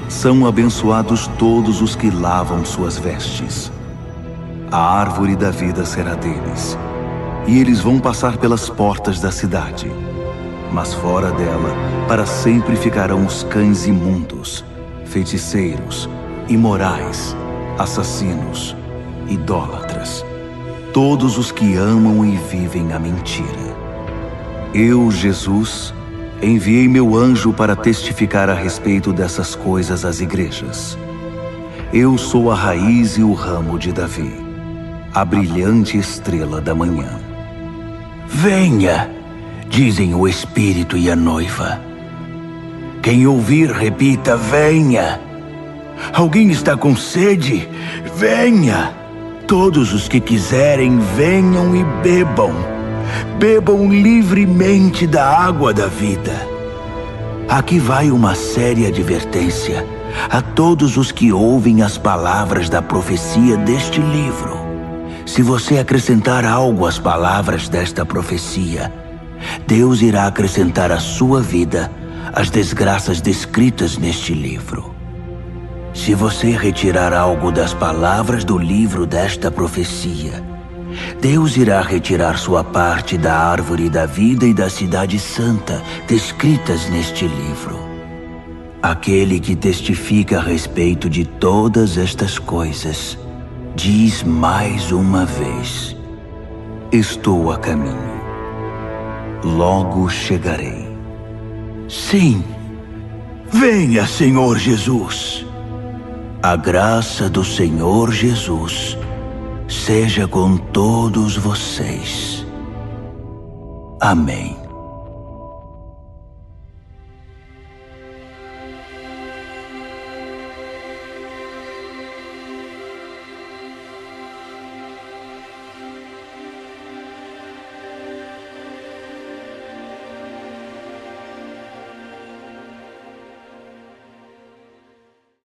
São abençoados todos os que lavam suas vestes. A árvore da vida será deles, e eles vão passar pelas portas da cidade. Mas fora dela, para sempre ficarão os cães imundos, feiticeiros, imorais, assassinos, idólatras, todos os que amam e vivem a mentira. Eu, Jesus, enviei meu anjo para testificar a respeito dessas coisas às igrejas. Eu sou a raiz e o ramo de Davi, a brilhante estrela da manhã. Venha, dizem o Espírito e a noiva. Quem ouvir, repita: venha. Alguém está com sede? Venha. Todos os que quiserem, venham e bebam. Bebam livremente da água da vida. Aqui vai uma séria advertência a todos os que ouvem as palavras da profecia deste livro. Se você acrescentar algo às palavras desta profecia, Deus irá acrescentar à sua vida as desgraças descritas neste livro. Se você retirar algo das palavras do livro desta profecia, Deus irá retirar sua parte da árvore da vida e da cidade santa descritas neste livro. Aquele que testifica a respeito de todas estas coisas diz mais uma vez: estou a caminho. Logo chegarei. Sim, venha, Senhor Jesus. A graça do Senhor Jesus seja com todos vocês. Amém.